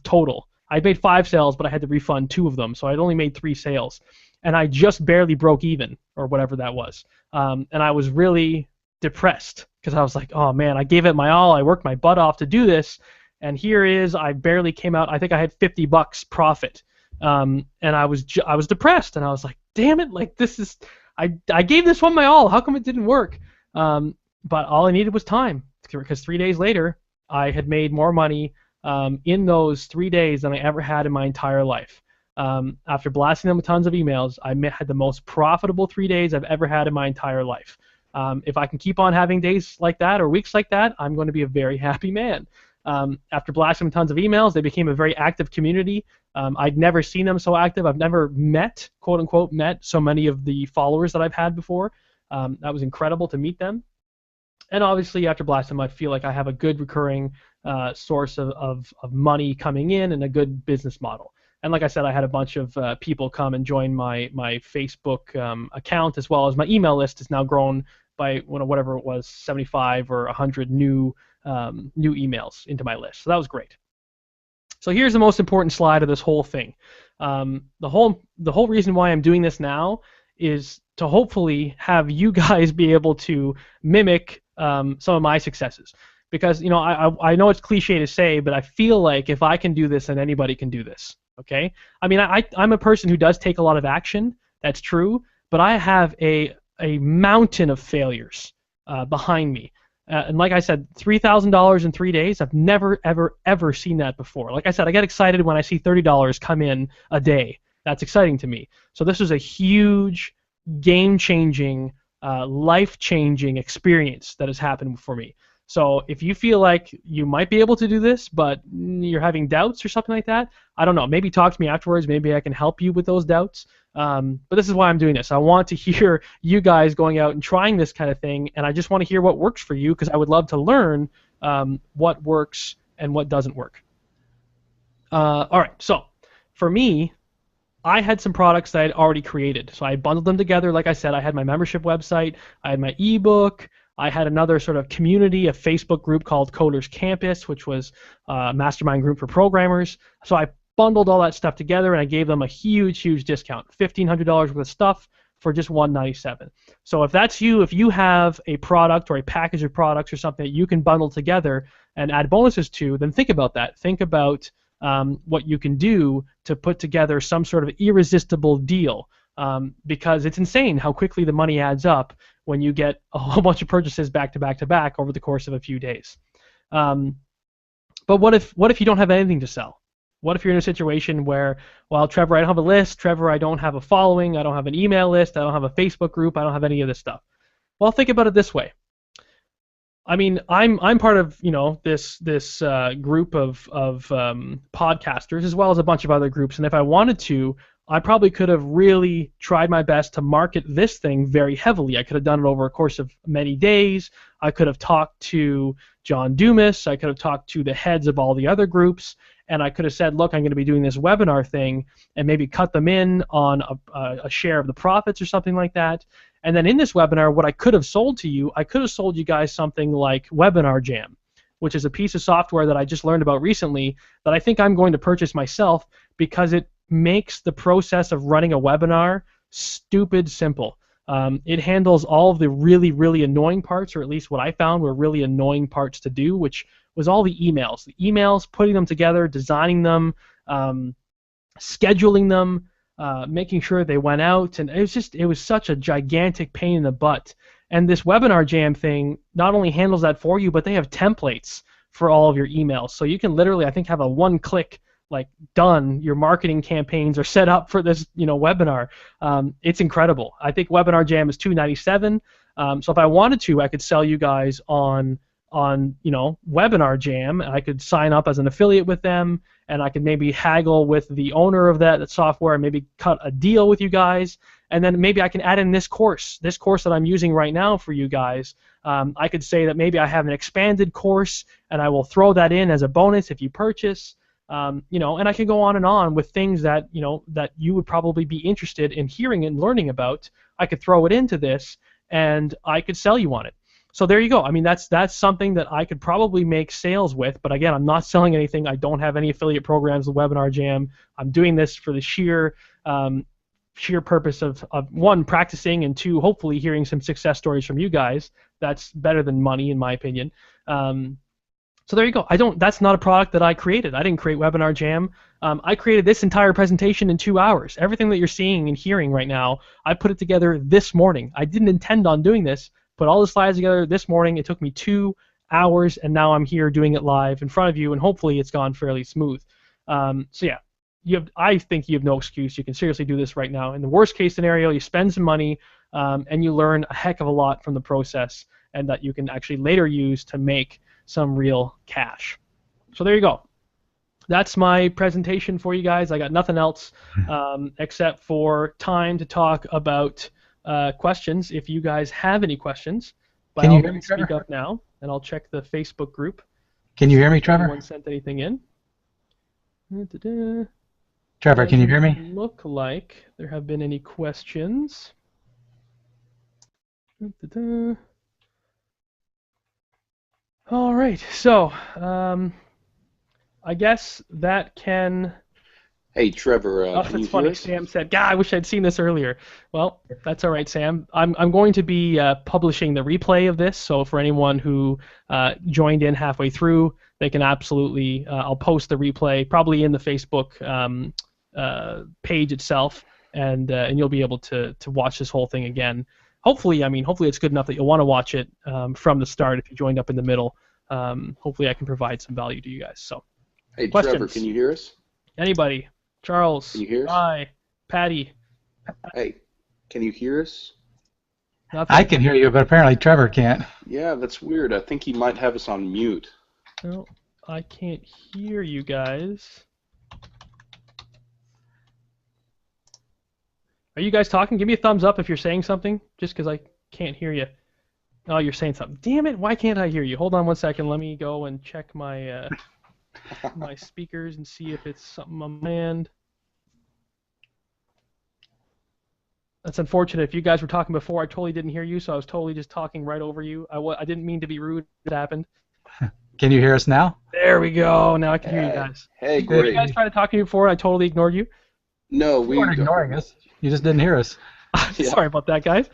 total. I made 5 sales, but I had to refund 2 of them, so I'd only made 3 sales. And I just barely broke even, or whatever that was. And I was really depressed because I was like, oh man, I gave it my all. I worked my butt off to do this, and here is, I barely came out. I think I had $50 profit, and I was depressed, and I was like, damn it, like this is. I gave this one my all. How come it didn't work? But all I needed was time, because 3 days later, I had made more money in those 3 days than I ever had in my entire life. After blasting them with tons of emails, I had the most profitable 3 days I've ever had in my entire life. If I can keep on having days like that or weeks like that, I'm going to be a very happy man. After blasting them tons of emails, they became a very active community. I'd never seen them so active. I've never met, quote unquote, met so many of the followers that I've had before. That was incredible to meet them. And obviously, after blasting them, I feel like I have a good recurring source of money coming in and a good business model. And like I said, I had a bunch of people come and join my Facebook account, as well as my email list has now grown by whatever it was, 75 or 100 new emails into my list. So that was great. So here's the most important slide of this whole thing. The whole reason why I'm doing this now is to hopefully have you guys be able to mimic some of my successes. Because I know it's cliche to say, but I feel like if I can do this, then anybody can do this. Okay, I mean, I'm a person who does take a lot of action. That's true, but I have a mountain of failures behind me. And like I said, $3,000 in 3 days. I've never, ever, ever seen that before. Like I said, I get excited when I see $30 come in a day. That's exciting to me. So this was a huge, game-changing, life-changing experience that has happened for me. So if you feel like you might be able to do this, but you're having doubts or something like that, I don't know. Maybe talk to me afterwards. Maybe I can help you with those doubts. But this is why I'm doing this. I want to hear you guys going out and trying this kind of thing, and I just want to hear what works for you because I would love to learn what works and what doesn't work. All right. So for me, I had some products that I'd already created. So I bundled them together. Like I said, I had my membership website, I had my ebook, I had another sort of community, a Facebook group called Coders Campus, which was a mastermind group for programmers. So I bundled all that stuff together and I gave them a huge, huge discount, $1,500 worth of stuff for just $197. So if that's you, if you have a product or a package of products or something that you can bundle together and add bonuses to, then think about that. Think about what you can do to put together some sort of irresistible deal, because it's insane how quickly the money adds up when you get a whole bunch of purchases back to back to back over the course of a few days. But what if you don't have anything to sell? What if you're in a situation where, well, Trevor, I don't have a list. Trevor, I don't have a following. I don't have an email list. I don't have a Facebook group. I don't have any of this stuff. Well, think about it this way. I mean, I'm part of this group of podcasters as well as a bunch of other groups, and if I wanted to, I probably could have really tried my best to market this thing very heavily. I could have done it over a course of many days. I could have talked to John Dumas. I could have talked to the heads of all the other groups, and I could have said, look, I'm going to be doing this webinar thing, and maybe cut them in on a share of the profits or something like that. And then in this webinar, what I could have sold to you, I could have sold you guys something like Webinar Jam, which is a piece of software that I just learned about recently that I think I'm going to purchase myself because it makes the process of running a webinar stupid simple. It handles all of the really, really annoying parts, or at least what I found were really annoying parts to do, which was all the emails. The emails, putting them together, designing them, scheduling them, making sure they went out, and it was such a gigantic pain in the butt. And this Webinar Jam thing not only handles that for you, but they have templates for all of your emails. So you can literally, I think, have a one-click, like, done. Your marketing campaigns are set up for this, webinar. It's incredible. I think Webinar Jam is $297. So if I wanted to, I could sell you guys on Webinar Jam, and I could sign up as an affiliate with them, and I could maybe haggle with the owner of that software and maybe cut a deal with you guys, and then maybe I can add in this course that I'm using right now for you guys. I could say that maybe I have an expanded course, and I will throw that in as a bonus if you purchase, and I can go on with things that that you would probably be interested in hearing and learning about. I could throw it into this, and I could sell you on it. So there you go. I mean, that's something that I could probably make sales with, but again, I'm not selling anything. I don't have any affiliate programs with Webinar Jam. I'm doing this for the sheer purpose of one, practicing, and two, hopefully hearing some success stories from you guys. That's better than money, in my opinion. So there you go. That's not a product that I created. I didn't create Webinar Jam. I created this entire presentation in 2 hours. Everything that you're seeing and hearing right now, I put it together this morning. I didn't intend on doing this. Put all the slides together this morning. It took me 2 hours, and now I'm here doing it live in front of you, and hopefully it's gone fairly smooth. So yeah, I think you have no excuse. You can seriously do this right now. In the worst case scenario, you spend some money, and you learn a heck of a lot from the process, and that you can actually later use to make some real cash. So there you go. That's my presentation for you guys. I got nothing else except for time to talk about questions. If you guys have any questions, by all means speak up now, and I'll check the Facebook group. Can you hear me, Trevor? Anyone sent anything in? Trevor, can you hear me? Look like there have been any questions. All right, so I guess that can. Hey, Trevor, that's funny. Sam said, "God, I wish I'd seen this earlier." Well, that's all right, Sam. I'm going to be publishing the replay of this, so for anyone who joined in halfway through, they can absolutely. I'll post the replay probably in the Facebook page itself, and you'll be able to watch this whole thing again. Hopefully, hopefully it's good enough that you'll want to watch it from the start if you joined up in the middle. Hopefully I can provide some value to you guys. So, Hey, questions? Trevor, can you hear us? Anybody? Charles? Can you hear us? Hi. Patty? Hey, can you hear us? Nothing? I can hear you, but apparently Trevor can't. Yeah, that's weird. I think he might have us on mute. No, I can't hear you guys. Are you guys talking? Give me a thumbs up if you're saying something, just because I can't hear you. Oh, you're saying something. Damn it, why can't I hear you? Hold on one second. Let me go and check my my speakers and see if it's something on my end. That's unfortunate. If you guys were talking before, I totally didn't hear you, so I was totally just talking right over you. I didn't mean to be rude. It happened. Can you hear us now? There we go. Now I can hear you guys. Hey, Did great. you guys try to talk to me before? I totally ignored you. No, You weren't ignoring us. You just didn't hear us. Yeah. Sorry about that, guys.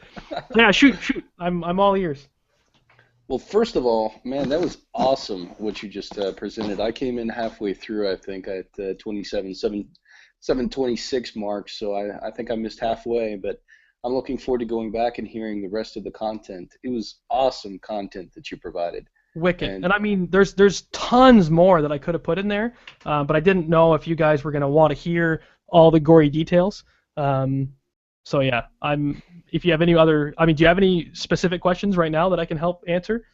Yeah, shoot. I'm all ears. Well, first of all, man, that was awesome what you just presented. I came in halfway through, I think, at 726 mark, so I think I missed halfway, but I'm looking forward to going back and hearing the rest of the content. It was awesome content that you provided. Wicked. And there's tons more that I could have put in there, but I didn't know if you guys were going to want to hear all the gory details. So yeah, if you have any other, do you have any specific questions right now that I can help answer?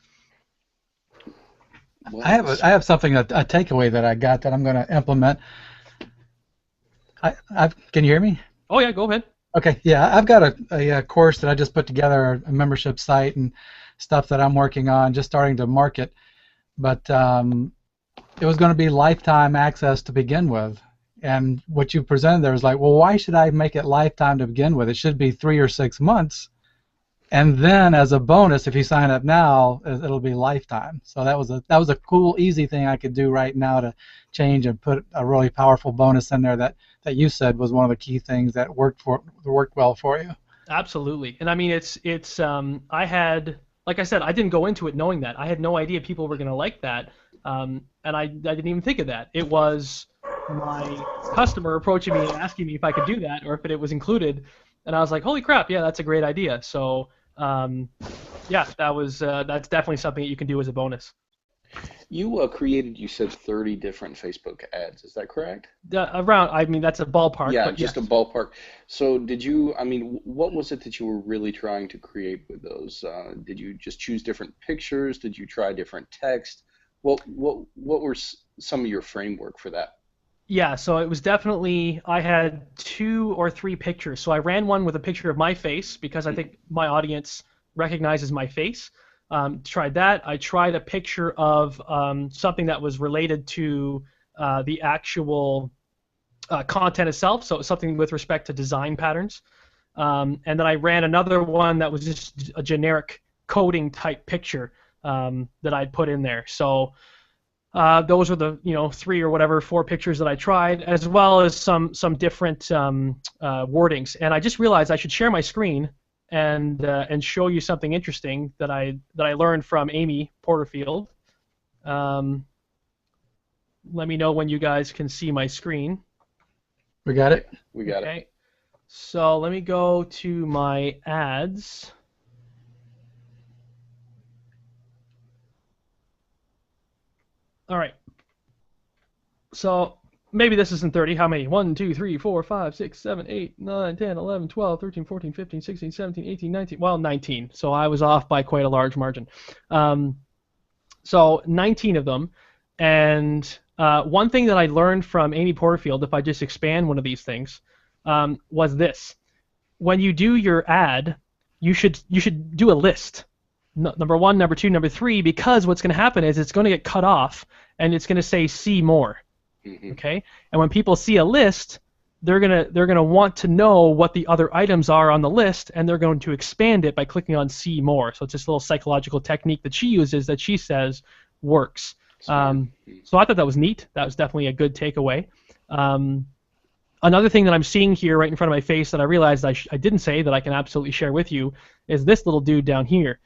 I have something, a takeaway that I got that I'm going to implement. Can you hear me? Oh yeah, go ahead. Okay, yeah, I've got a course that I just put together, a membership site and stuff that I'm working on, just starting to market. But it was going to be lifetime access to begin with. And what you presented there was like, well, why should I make it lifetime to begin with? It should be 3 or 6 months. And then as a bonus, if you sign up now, it'll be lifetime. So that was a cool, easy thing I could do right now to change and put a really powerful bonus in there that you said was one of the key things that worked well for you. Absolutely. And it's I had, like I said, I didn't go into it knowing that. I had no idea people were going to like that. And I didn't even think of that. It was my customer approaching me and asking me if I could do that or if it was included. And I was like, holy crap, yeah, that's a great idea. So, yeah, that's definitely something that you can do as a bonus. You created, you said 30 different Facebook ads. Is that correct? That's a ballpark. Yeah, but just yes. a ballpark. So what was it that you were really trying to create with those? Did you just choose different pictures? Did you try different text? What were some of your framework for that? Yeah, so it was definitely, I had 2 or 3 pictures. So I ran one with a picture of my face because I think my audience recognizes my face. Tried that. I tried a picture of something that was related to the actual content itself, so it was something with respect to design patterns. And then I ran another one that was just a generic coding type picture that I'd put in there. So those are the 3 or whatever 4 pictures that I tried, as well as some different wordings. And I just realized I should share my screen and show you something interesting that I learned from Amy Porterfield. Let me know when you guys can see my screen. We got it. We got Okay. it. So let me go to my ads. All right. So maybe this isn't 30. How many? 1, 2, 3, 4, 5, 6, 7, 8, 9, 10, 11, 12, 13, 14, 15, 16, 17, 18, 19. Well, 19. So I was off by quite a large margin. So 19 of them. And one thing that I learned from Amy Porterfield, if I just expand one of these things, was this. When you do your ad, you should do a list. Number 1, number 2, number 3, because what's going to happen is it's going to get cut off and it's going to say see more. Mm-hmm. Okay? And when people see a list, they're gonna want to know what the other items are on the list, and they're going to expand it by clicking on see more. So it's this little psychological technique that she uses that she says works. So I thought that was neat. That was definitely a good takeaway. Another thing that I'm seeing here right in front of my face that I realized I didn't say that I can absolutely share with you is this little dude down here.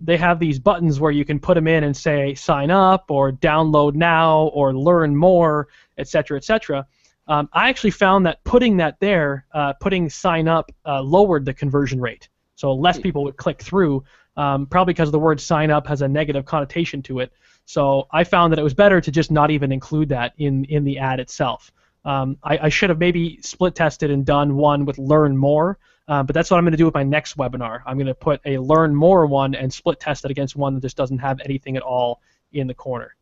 they have these buttons where you can put them in and say sign up or download now or learn more, etc., etc. I actually found that putting that there, putting sign up, lowered the conversion rate. So less people would click through, probably because the word sign up has a negative connotation to it. So I found that it was better to just not even include that in the ad itself. I should have maybe split tested and done one with learn more, but that's what I'm going to do with my next webinar. I'm going to put a learn more one and split test it against one that just doesn't have anything at all in the corner.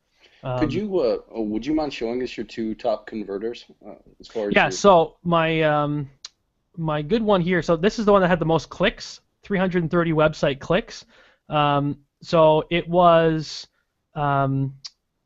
Would you mind showing us your two top converters as far as yeah, so my good one here, so this is the one that had the most clicks, 330 website clicks. So it was, well,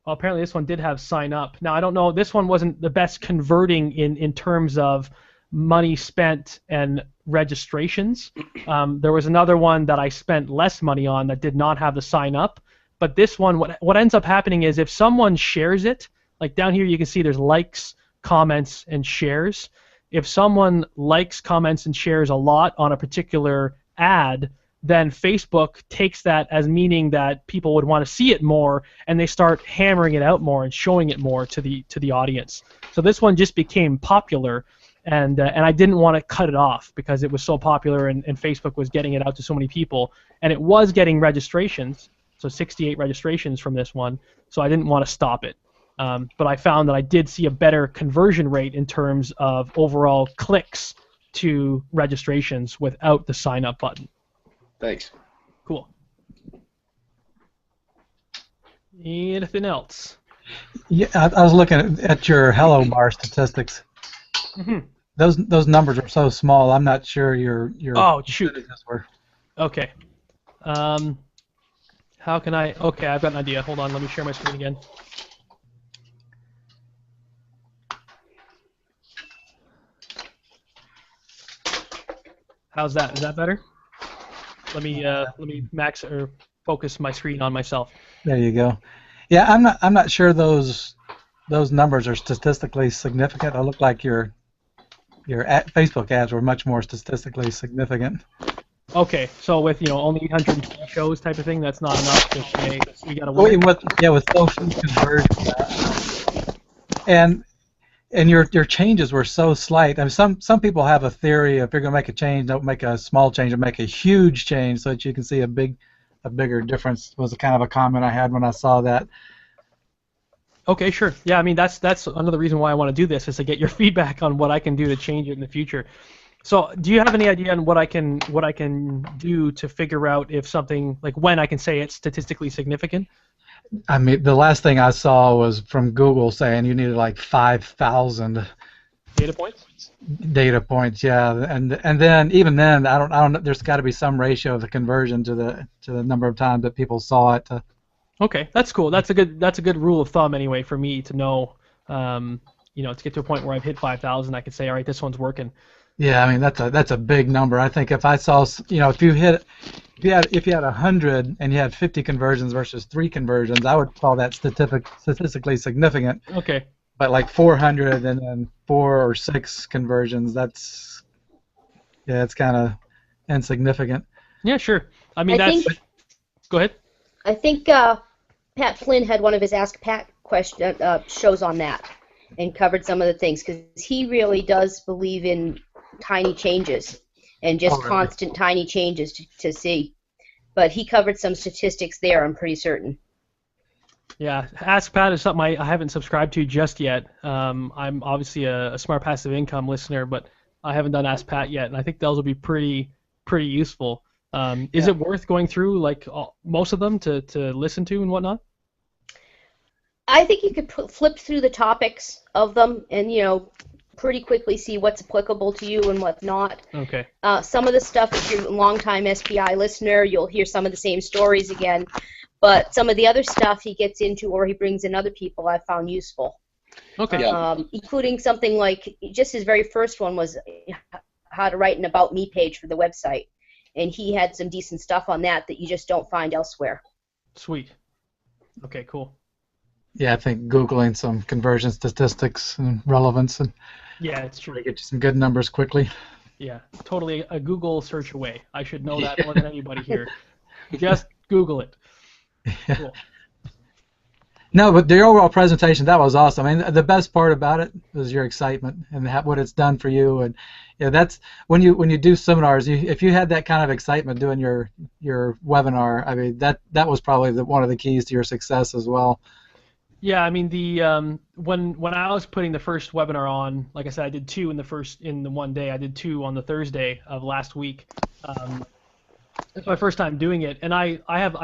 apparently this one did have sign up. Now, I don't know, this one wasn't the best converting in terms of money spent and registrations. There was another one that I spent less money on that did not have the sign up. But this one, what ends up happening is if someone shares it, like down here you can see there's likes, comments, and shares. If someone likes, comments, and shares a lot on a particular ad, then Facebook takes that as meaning that people would want to see it more, and they start hammering it out more and showing it more to the audience. So this one just became popular, and I didn't want to cut it off because it was so popular and Facebook was getting it out to so many people, and it was getting registrations, so 68 registrations from this one, so I didn't want to stop it. But I found that I did see a better conversion rate in terms of overall clicks to registrations without the sign up button. Thanks. Cool. Anything else? Yeah, I was looking at your Hello Bar statistics. Mm-hmm. Those numbers are so small. I'm not sure your oh shoot. Were. Okay. How can I? Okay, I've got an idea. Hold on, let me share my screen again. How's that? Is that better? Let me max or focus my screen on myself. There you go. Yeah, I'm not sure those numbers are statistically significant. It looked like your Facebook ads were much more statistically significant. Okay, so with only 800 shows type of thing, that's not enough to say we got to win. With social conversions, and your changes were so slight. I mean, some people have a theory: if you're going to make a change, don't make a small change, or make a huge change, so that you can see a bigger difference. Was kind of a comment I had when I saw that. Okay, sure. Yeah, I mean that's another reason why I want to do this is to get your feedback on what I can do to change it in the future. So, do you have any idea on what I can do to figure out if something, like when I can say it's statistically significant? I mean, the last thing I saw was from Google saying you needed like 5,000 data points. Data points, yeah, and then even then, I don't know. There's got to be some ratio of the conversion to the number of times that people saw it. Okay, that's cool. That's a good rule of thumb anyway for me to know. To get to a point where I've hit 5,000, I can say, all right, this one's working. Yeah, I mean that's a big number. I think if I saw, if you had 100 and you had 50 conversions versus 3 conversions, I would call that statistically significant. Okay. But like 400 and then 4 or 6 conversions, it's kind of insignificant. Yeah, sure. I mean, go ahead. I think Pat Flynn had one of his Ask Pat shows on that and covered some of the things because he really does believe in tiny changes and just constant tiny changes to see. But he covered some statistics there, I'm pretty certain. Yeah, Ask Pat is something I haven't subscribed to just yet. I'm obviously a Smart Passive Income listener, but I haven't done Ask Pat yet, and I think those will be pretty useful. Is it worth going through like most of them to listen to and whatnot? I think you could flip through the topics of them and pretty quickly see what's applicable to you and what's not. Okay. Some of the stuff, if you're a long-time SPI listener, you'll hear some of the same stories again. But some of the other stuff he gets into or he brings in other people I found useful. Okay. Including something like, just his very first one was how to write an About Me page for the website. And he had some decent stuff on that you just don't find elsewhere. Sweet. Okay, cool. Yeah, I think Googling some conversion statistics and relevance and it's true. Get you some good numbers quickly. Yeah, totally a Google search away. I should know that more than anybody here. Just Google it. Cool. No, but the overall presentation, that was awesome. I mean, the best part about it was your excitement and what it's done for you. And that's when you do seminars. If you had that kind of excitement doing your webinar, I mean, that was probably one of the keys to your success as well. Yeah, I mean when I was putting the first webinar on, like I said, I did two in the one day. I did two on the Thursday of last week. It's my first time doing it, and I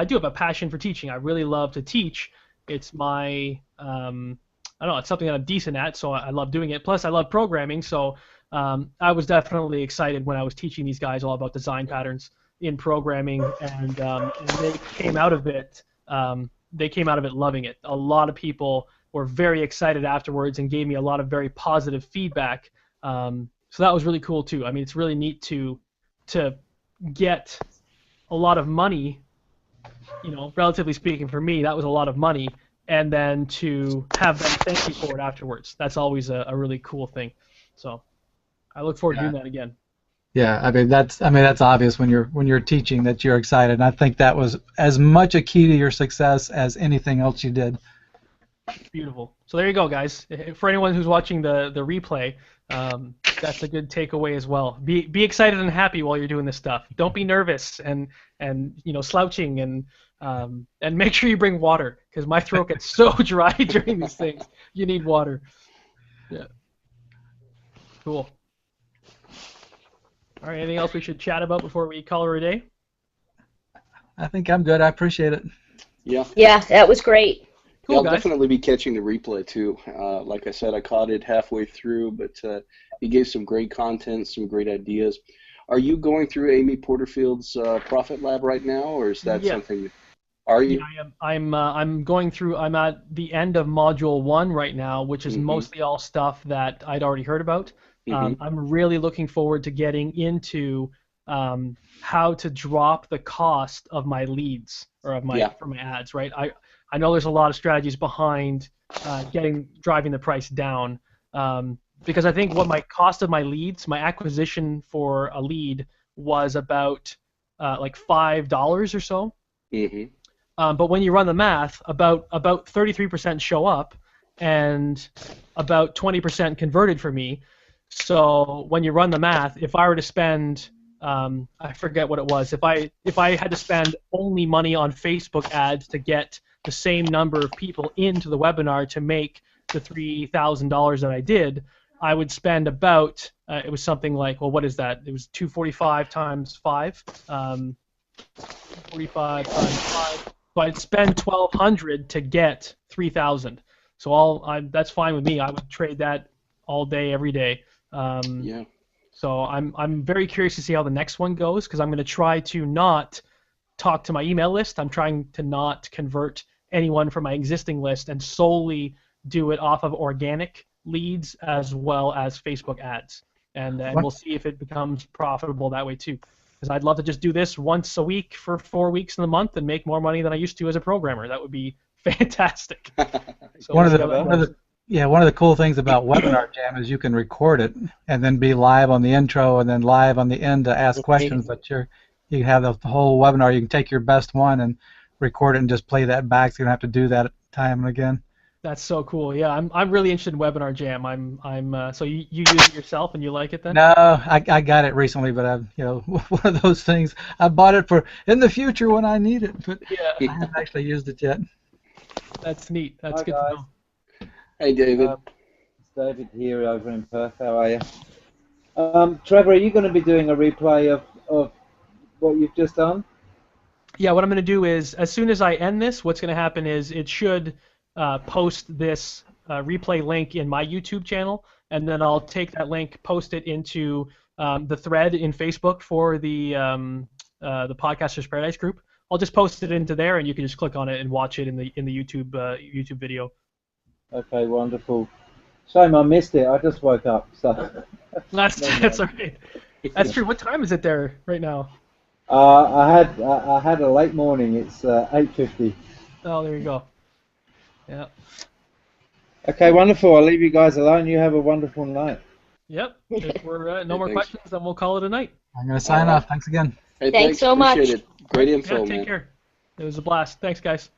do have a passion for teaching. I really love to teach. It's my I don't know, it's something that I'm decent at, so I love doing it. Plus, I love programming, so I was definitely excited when I was teaching these guys all about design patterns in programming, and they came out of it. They came out of it loving it. A lot of people were very excited afterwards and gave me a lot of very positive feedback. So that was really cool too. I mean, it's really neat to get a lot of money, relatively speaking for me, that was a lot of money, and then to have them thank you for it afterwards. That's always a really cool thing. So I look forward to doing that again. Yeah, I mean that's obvious when you're teaching that you're excited. And I think that was as much a key to your success as anything else you did. Beautiful. So there you go, guys. For anyone who's watching the replay, that's a good takeaway as well. Be excited and happy while you're doing this stuff. Don't be nervous and slouching and make sure you bring water, because my throat gets so dry during these things. You need water. Yeah. Cool. All right, anything else we should chat about before we call her a day? I think I'm good. I appreciate it. Yeah. Yeah, that was great. Cool, Yeah, I'll guys. definitely be catching the replay too. Like I said, I caught it halfway through, but he gave some great content, some great ideas. Are you going through Amy Porterfield's Profit Lab right now, or is that something? Are you? Yeah, I am. I'm going through. I'm at the end of Module 1 right now, which is mostly all stuff that I'd already heard about. I'm really looking forward to getting into how to drop the cost of my leads or of my for my ads. Right. I know there's a lot of strategies behind driving the price down, because I think what my cost of my leads, my acquisition for a lead, was about like $5 or so. But when you run the math, about 33% show up, and about 20% converted for me. So when you run the math, if I were to spend, I forget what it was, if I had to spend only money on Facebook ads to get the same number of people into the webinar to make the $3,000 that I did, I would spend about, it was something like, well, what is that? It was 245 times 5, 45 times 5. So I'd spend $1,200 to get $3,000. So that's fine with me. I would trade that all day, every day. So I'm very curious to see how the next one goes, because I'm going to try to not talk to my email list. I'm trying to not convert anyone from my existing list and solely do it off of organic leads as well as Facebook ads. And we'll see if it becomes profitable that way too. Because I'd love to just do this once a week for 4 weeks in the month and make more money than I used to as a programmer. That would be fantastic. So one of the cool things about Webinar Jam is you can record it and then be live on the intro and then live on the end to ask questions. But you can have the whole webinar. You can take your best one and record it and just play that back, so you don't have to do that time and again. That's so cool. Yeah, I'm really interested in Webinar Jam. So you use it yourself and you like it then? No, I got it recently, but I've one of those things. I bought it for in the future when I need it, but I haven't actually used it yet. That's neat. That's Hi, good guys. to know. Hey, David. It's David here over in Perth. How are you? Trevor, are you going to be doing a replay of what you've just done? Yeah, what I'm going to do is, as soon as I end this, what's going to happen is it should post this replay link in my YouTube channel, and then I'll take that link, post it into the thread in Facebook for the Podcasters Paradise group. I'll just post it into there, and you can just click on it and watch it in the YouTube video. Okay, wonderful. Shame I missed it. I just woke up. So That's all right. That's true. What time is it there right now? I had a late morning. It's 8:50. Oh, there you go. Yeah. Okay, wonderful. I'll leave you guys alone. You have a wonderful night. Yep. If we're no more Thanks. questions, then we'll call it a night. I'm going to sign off. Thanks again. Hey, Thanks so much. Appreciate it. Great Yeah, info, take man. care. It was a blast. Thanks, guys.